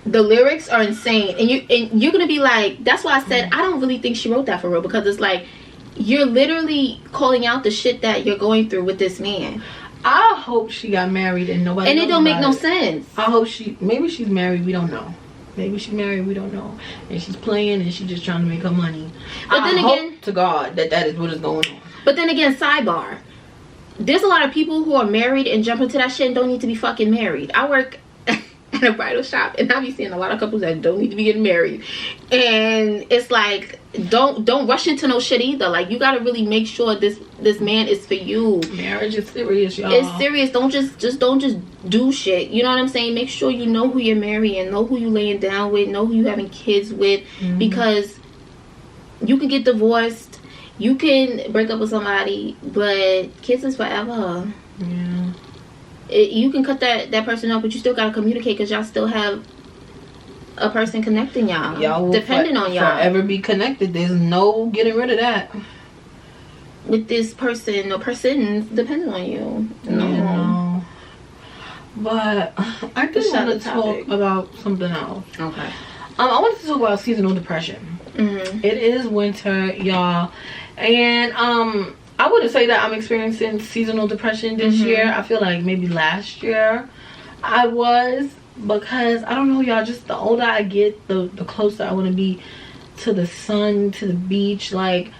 the lyrics are insane, and you're gonna be like, that's why I said I don't really think she wrote that for real, because it's like you're literally calling out the shit that you're going through with this man. I hope she got married and nobody. And it don't make no sense. I hope maybe she's married. We don't know. Maybe she's married, we don't know. And she's playing and she's just trying to make her money. But then again, hope to God that is what is going on. But then again, sidebar. There's a lot of people who are married and jump into that shit and don't need to be fucking married. I work at a bridal shop and I be seeing a lot of couples that don't need to be getting married. And it's like, don't rush into no shit either. Like, you gotta really make sure this man is for you. Marriage is serious, y'all. It's serious. Don't just do shit. You know what I'm saying? Make sure you know who you're marrying, know who you laying down with, know who you having kids with, because you can get divorced, you can break up with somebody, but kids is forever. Yeah. You can cut that person off, but you still gotta communicate because y'all still have a person connecting y'all. Y'all will depending on y'all. Forever be connected. There's no getting rid of that. With this person or persons depending on you. No. But I just want to talk about something else. Okay. I wanted to talk about seasonal depression. It is winter, y'all, and I wouldn't say that I'm experiencing seasonal depression this year. I feel like maybe last year I was, because I don't know, y'all, just the older I get, the closer I want to be to the sun, to the beach. Like,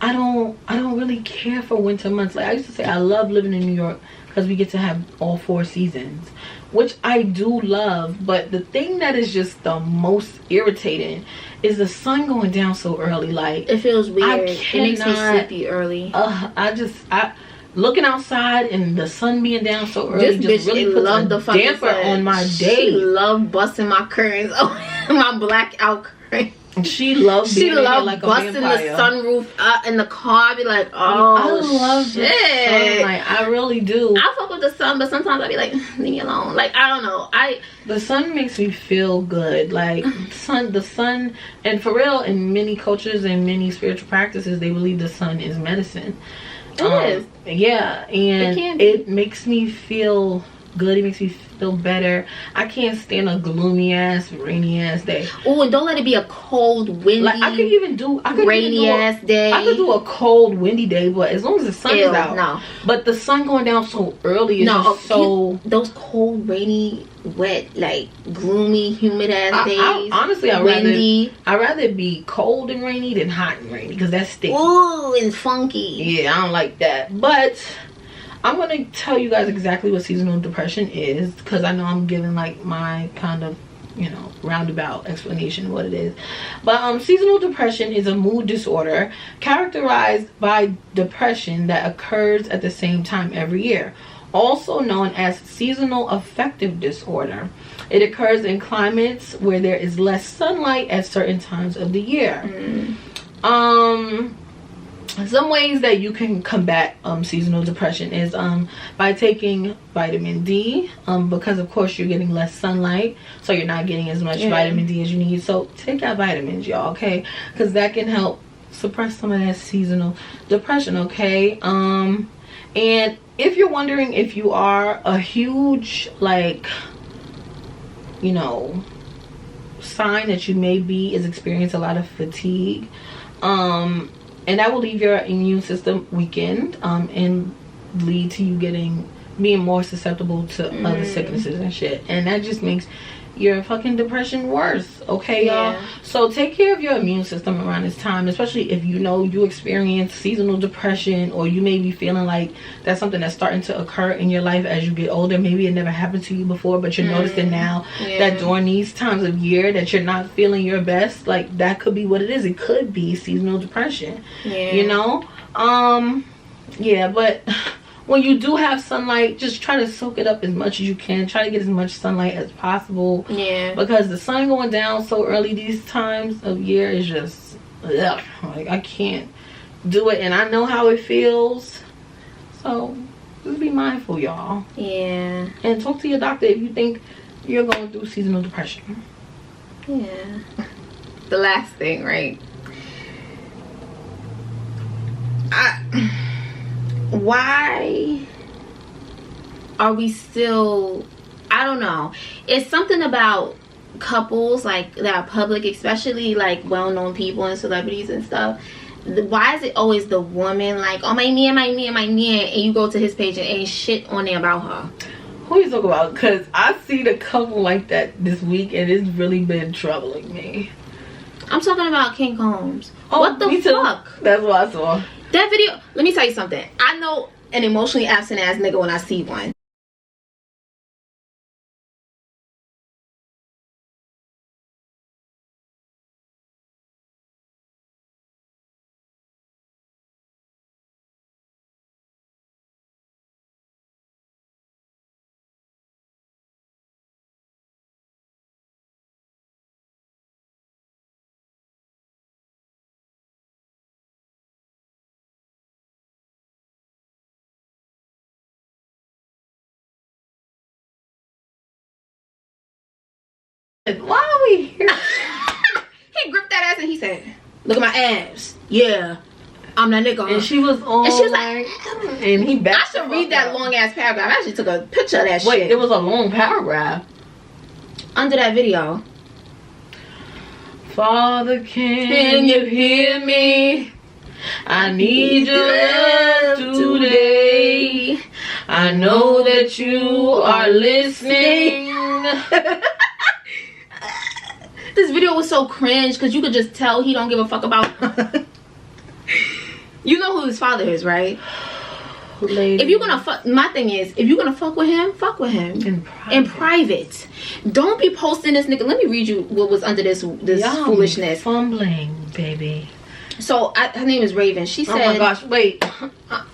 I don't really care for winter months. Like, I used to say I love living in New York because we get to have all 4 seasons, which I do love. But the thing that is just the most irritating is the sun going down so early. Like, it feels weird. It makes me sleepy early. I looking outside and the sun being down so early this just really puts a damper on my day. She love busting my curtains, my blackout curtains. She loves being like busting the sunroof up in the car. I be like, I love shit. The sun. Like, I really do. I fuck with the sun, but sometimes I be like, leave me alone. Like, I don't know. The sun makes me feel good. Like, the sun, and for real, in many cultures and many spiritual practices, they believe the sun is medicine. It is. Yeah, and it makes me feel good. It makes me feel better. I can't stand a gloomy ass, rainy ass day. Oh, and don't let it be a cold, windy, like, I could rainy ass day. I could do a cold, windy day, but as long as the sun is out. No. But the sun going down so early is just so. Those cold, rainy, wet, like gloomy, humid ass days. Honestly, I'd rather it be cold and rainy than hot and rainy, because that's sticky. Ooh, and funky. Yeah, I don't like that. But I'm gonna tell you guys exactly what seasonal depression is, because I know I'm giving like my kind of, you know, roundabout explanation of what it is. But seasonal depression is a mood disorder characterized by depression that occurs at the same time every year, also known as seasonal affective disorder. It occurs in climates where there is less sunlight at certain times of the year. Some ways that you can combat seasonal depression is by taking vitamin D, because of course you're getting less sunlight, so you're not getting as much vitamin D as you need. So take out vitamins, y'all, okay? Because that can help suppress some of that seasonal depression, okay? And if you're wondering if you are a huge, like, you know, sign that you may be is experiencing a lot of fatigue, and that will leave your immune system weakened, and lead to you getting being more susceptible to other sicknesses and shit, and that just makes your fucking depression worse. Okay, y'all. So take care of your immune system around this time, especially if you know you experience seasonal depression, or you may be feeling like that's something that's starting to occur in your life as you get older. Maybe it never happened to you before, but you're noticing now that during these times of year that you're not feeling your best. Like, that could be what it is. It could be seasonal depression. You know, but when you do have sunlight, just try to soak it up as much as you can. Try to get as much sunlight as possible. Because the sun going down so early these times of year is just, ugh, like, I can't do it, and I know how it feels. So just be mindful, y'all. And talk to your doctor if you think you're going through seasonal depression. The last thing, right? Why are we still, I don't know, it's something about couples like that are public, especially like well-known people and celebrities and stuff. Why is it always the woman, like, oh, my man, and you go to his page and ain't shit on there about her? Who you talking about? Because I see the couple like that this week, and it's really been troubling me. I'm talking about King Combs. Oh, what the fuck? That's what I saw. That video, let me tell you something. I know an emotionally absent ass nigga when I see one. Why are we here? He gripped that ass and he said, look at my abs. Yeah, I'm that nigga. And she was on, and she was like, and he backed. I should read that long ass paragraph. I actually took a picture of that shit. Wait, it was a long paragraph. Under that video. Father, can you hear me? I need your love today. I know that you are listening. This video was so cringe because you could just tell he don't give a fuck about. You know who his father is, right? Lady. If you're gonna fuck, my thing is, if you're gonna fuck with him in private. Don't be posting this nigga. Let me read you what was under this foolishness. Fumbling, baby. So her name is Raven. She said, "Oh my gosh, wait." I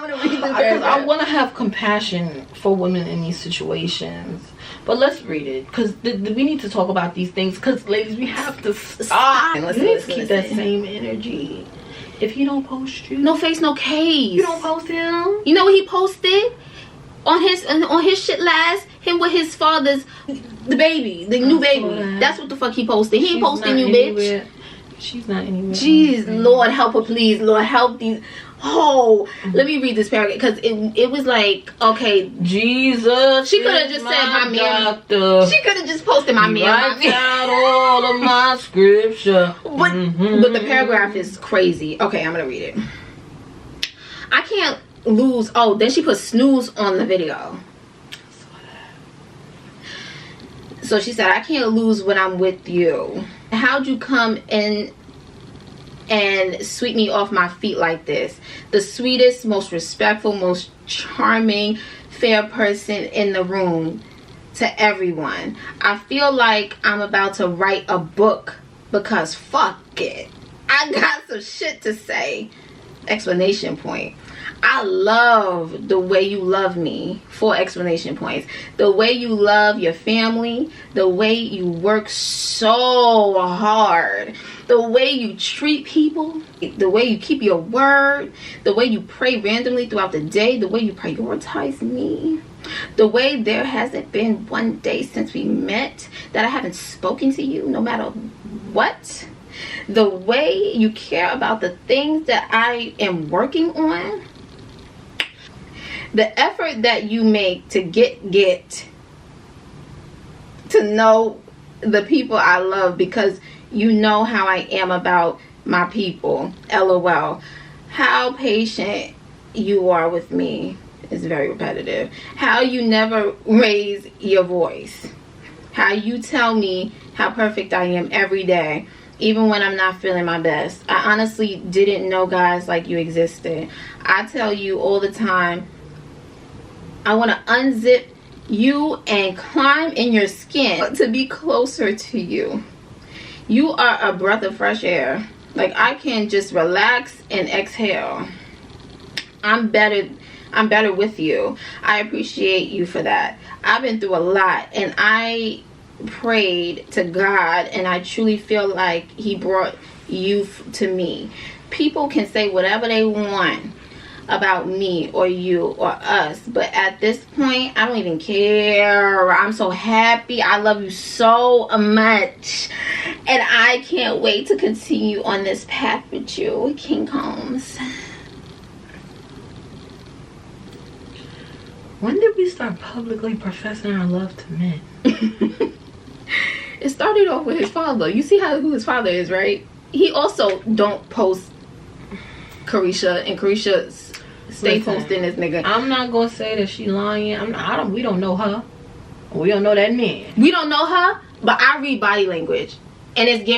want to read this because I want to have compassion for women in these situations. But let's read it, because we need to talk about these things. Because, ladies, we have to stop. Let's keep that same energy. If he don't post you, no face, no case. You don't post him. You know what he posted on his shit last? Him with his father's the new baby. That's what the fuck he posted. He ain't posting you, bitch. She's not anywhere. Jeez, Lord help her, please. Lord help these. Oh, let me read this paragraph because it was like, okay, Jesus. She could have just said my man. She could have just posted my man. Write out all of my scripture. But the paragraph is crazy. Okay, I'm gonna read it. I can't lose. Oh, then she put snooze on the video. So she said, I can't lose when I'm with you. How'd you come in and sweep me off my feet like this? The sweetest, most respectful, most charming, fair person in the room to everyone. I feel like I'm about to write a book because fuck it. I got some shit to say. Explanation point. I love the way you love me. 4 exclamation points. The way you love your family. The way you work so hard. The way you treat people. The way you keep your word. The way you pray randomly throughout the day. The way you prioritize me. The way there hasn't been one day since we met that I haven't spoken to you no matter what. The way you care about the things that I am working on. The effort that you make to get to know the people I love because you know how I am about my people. LOL. How patient you are with me is very repetitive. How you never raise your voice. How you tell me how perfect I am every day, even when I'm not feeling my best. I honestly didn't know guys like you existed. I tell you all the time, I want to unzip you and climb in your skin to be closer to you. You are a breath of fresh air. Like, I can just relax and exhale. I'm better with you. I appreciate you for that. I've been through a lot, and I prayed to God, and I truly feel like he brought you to me. People can say whatever they want about me or you or us, but at this point I don't even care. I'm so happy. I love you so much, and I can't wait to continue on this path with you, King Combs. When did we start publicly professing our love to men? It started off with his father. You see who his father is, right? He also don't post Carisha, and Carisha stay posting this nigga. I'm not gonna say that she lying. We don't know her. We don't know that man. We don't know her, but I read body language, and it's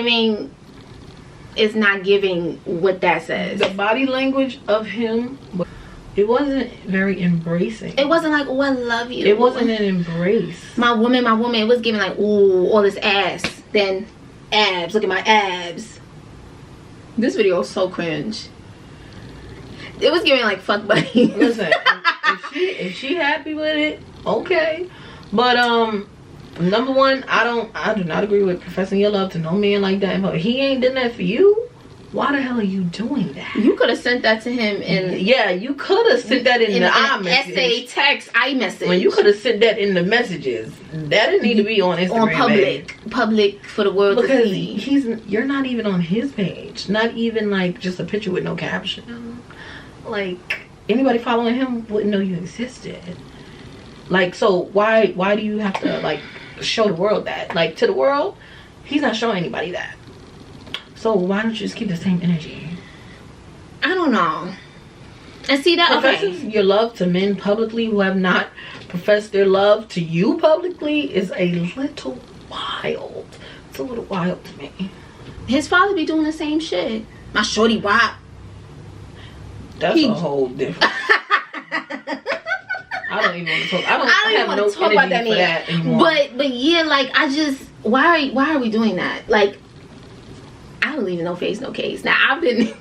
not giving what that says. The body language of him, it wasn't very embracing. It wasn't like, oh, I love you. It wasn't an embrace. My woman. It was giving like, ooh, all this ass. Then abs. Look at my abs. This video was so cringe. It was giving like fuck buddy. Listen, if she happy with it, okay. But number one, I do not agree with professing your love to no man like that. But he ain't done that for you. Why the hell are you doing that? You could have sent that to him in... Yeah, you could have sent that in the iMessage. Essay, text, iMessage. When you could have sent that in the messages. That didn't need to be on Instagram. On public for the world to see. Because you're not even on his page. Not even like just a picture with no caption. Like, anybody following him wouldn't know you existed. Like, so why do you have to like show the world that? Like, to the world, he's not showing anybody that. So why don't you just keep the same energy? I don't know. And see that professing your love to men publicly who have not professed their love to you publicly is a little wild. It's a little wild to me. His father be doing the same shit. My shorty wop. That's a whole different. I don't even want to talk. I don't even want to talk about that anymore. But yeah, like I just why are we doing that? Like, I don't even know face no case. Now I'm in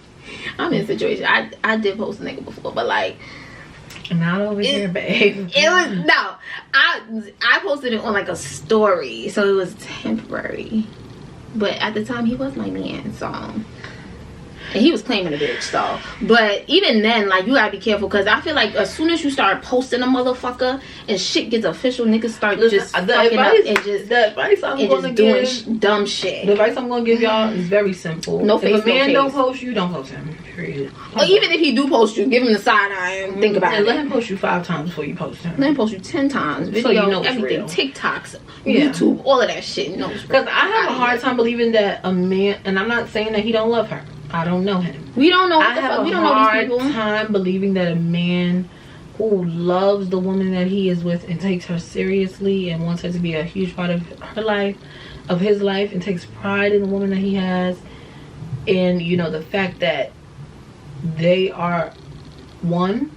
a situation. I did post a nigga before, but like not over here, babe. It was no. I posted it on like a story, so it was temporary. But at the time, he was my man, so. And he was claiming a bitch, so. But even then, like, you gotta be careful, because I feel like as soon as you start posting a motherfucker and shit gets official, niggas start just fucking up and just, the advice I'm gonna doing dumb shit. The advice I'm gonna give y'all is very simple. No face, if a man don't post you, don't post him. Period. Or even if he do post you, give him the side eye and think about it. Let him post you 5 times before you post him. Let him post you 10 times. Video, so you know everything. real. TikToks, YouTube, all of that shit. Because I have a hard time believing that a man, and I'm not saying that he don't love her. I don't know him. We don't know. I have a hard time believing that a man who loves the woman that he is with and takes her seriously and wants her to be a huge part of her life, of his life, and takes pride in the woman that he has, and you know the fact that they are one,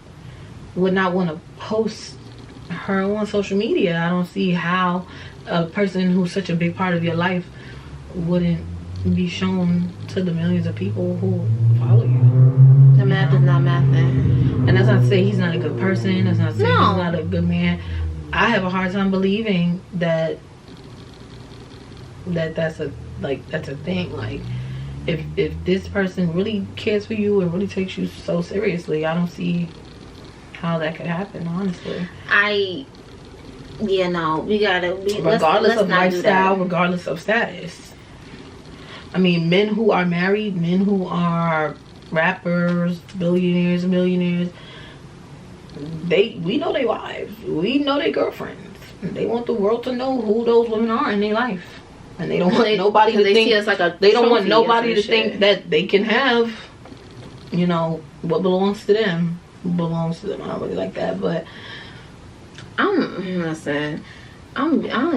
would not want to post her on social media. I don't see how a person who's such a big part of your life wouldn't be shown to the millions of people who follow you. The math is not mathing. And that's not to say he's not a good person. That's not to say he's not a good man. I have a hard time believing that that's a thing. Like, if this person really cares for you and really takes you so seriously, I don't see how that could happen, honestly. We gotta be regardless of lifestyle, regardless of status. I mean, men who are married, men who are rappers, billionaires, millionaires, we know their wives, we know their girlfriends. They want the world to know who those women are in their life, and they don't want nobody to think. They don't want nobody to think that they can have, you know, what belongs to them. belongs to them. I don't really like that, but I don't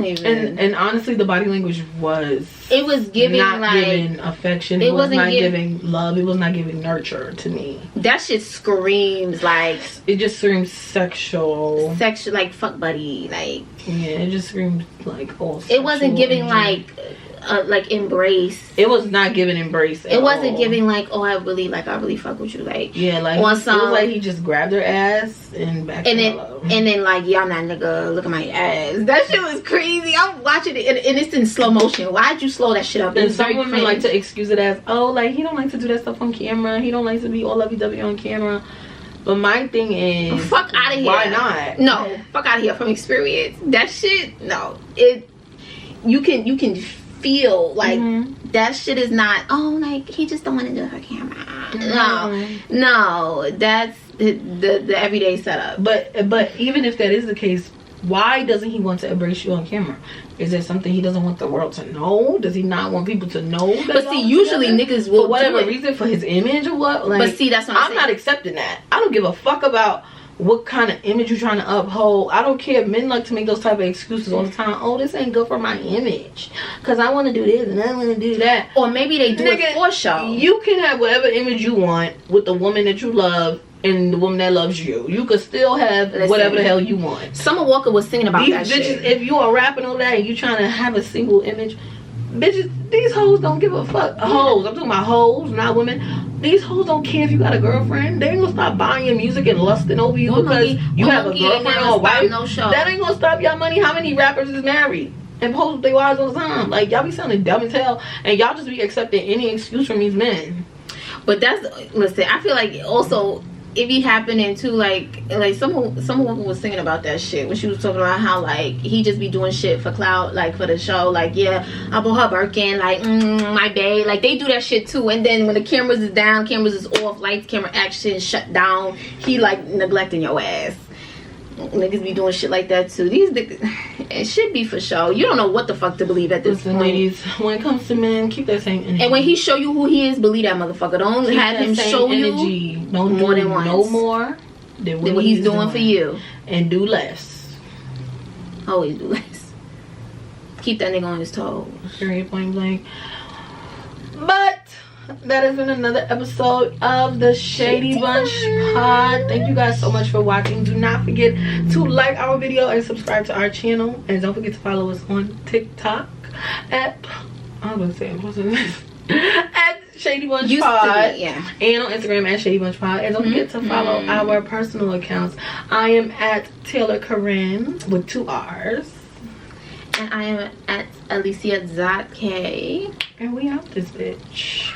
even. And honestly, the body language was. It was giving not giving affection. It was not giving love. It was not giving nurture to me. That shit screams like. It just screams sexual. Sexual, like fuck buddy, like. Yeah, it just screams like all. It wasn't giving like embrace. It was not giving embrace. It wasn't giving like, oh, I really fuck with you, like. Yeah, like it was like he just grabbed her ass and back. And then like, yeah, I'm not nigga. Look at my ass. That shit was crazy. I'm watching it and it's in slow motion. Why'd you slow that shit up? And some women like to excuse it as, oh, like he don't like to do that stuff on camera. He don't like to be all lovey-dovey on camera. But my thing is, fuck out of here. Why not? No, fuck out of here. From experience, that shit. No, you can feel like that shit is not. Oh, like he just don't want to do it on camera. No, that's the everyday setup. But even if that is the case, why doesn't he want to embrace you on camera? Is there something he doesn't want the world to know? Does he not want people to know? But see, usually niggas will for whatever reason, for his image or what. Like, but see, that's what I'm not accepting that. I don't give a fuck about what kind of image you're trying to uphold. I don't care. Men like to make those type of excuses all the time. Oh, this ain't good for my image because I want to do this and I want to do that. Or maybe they do it for show. You can have whatever image you want with the woman that you love and the woman that loves you. You could still have whatever the hell you want. Summer Walker was singing about these that bitches, shit. If you are rapping on that and you trying to have a single image, bitches, these hoes don't give a fuck. Hoes, I'm talking about hoes, not women. These hoes don't care if you got a girlfriend. They ain't gonna stop buying your music and lusting over you because you have a girlfriend or a wife. That ain't gonna stop y'all money. How many rappers is married and post with their wives all the time? Like, y'all be sounding dumb as hell and y'all just be accepting any excuse from these men. But that's, listen, I feel like also it be happening too, like someone was singing about that shit when she was talking about how like he just be doing shit for clout, like for the show, like yeah, I bought her Birkin, like my bae, like they do that shit too. And then when the cameras is down, cameras is off, lights, camera, action, shut down, he like neglecting your ass. Niggas be doing shit like that too. These niggas, it should be for show. You don't know what the fuck to believe at this point. Ladies, when it comes to men, keep that same energy. And when he show you who he is, believe that motherfucker. Don't keep have him show energy. You don't more than once. No more than what he's doing for you. And do less. Always do less. Keep that nigga on his toes. Period, point blank. But that has been another episode of the Shady Bunch Pod. Thank you guys so much for watching. Do not forget to like our video and subscribe to our channel. And don't forget to follow us on TikTok at, I was gonna say, what's it? At Shady Bunch Pod. Yeah. And on Instagram at Shady Bunch Pod. And don't forget to follow our personal accounts. I am at Taylor Corinne with 2 R's. And I am at Alicia.K. And we out this bitch.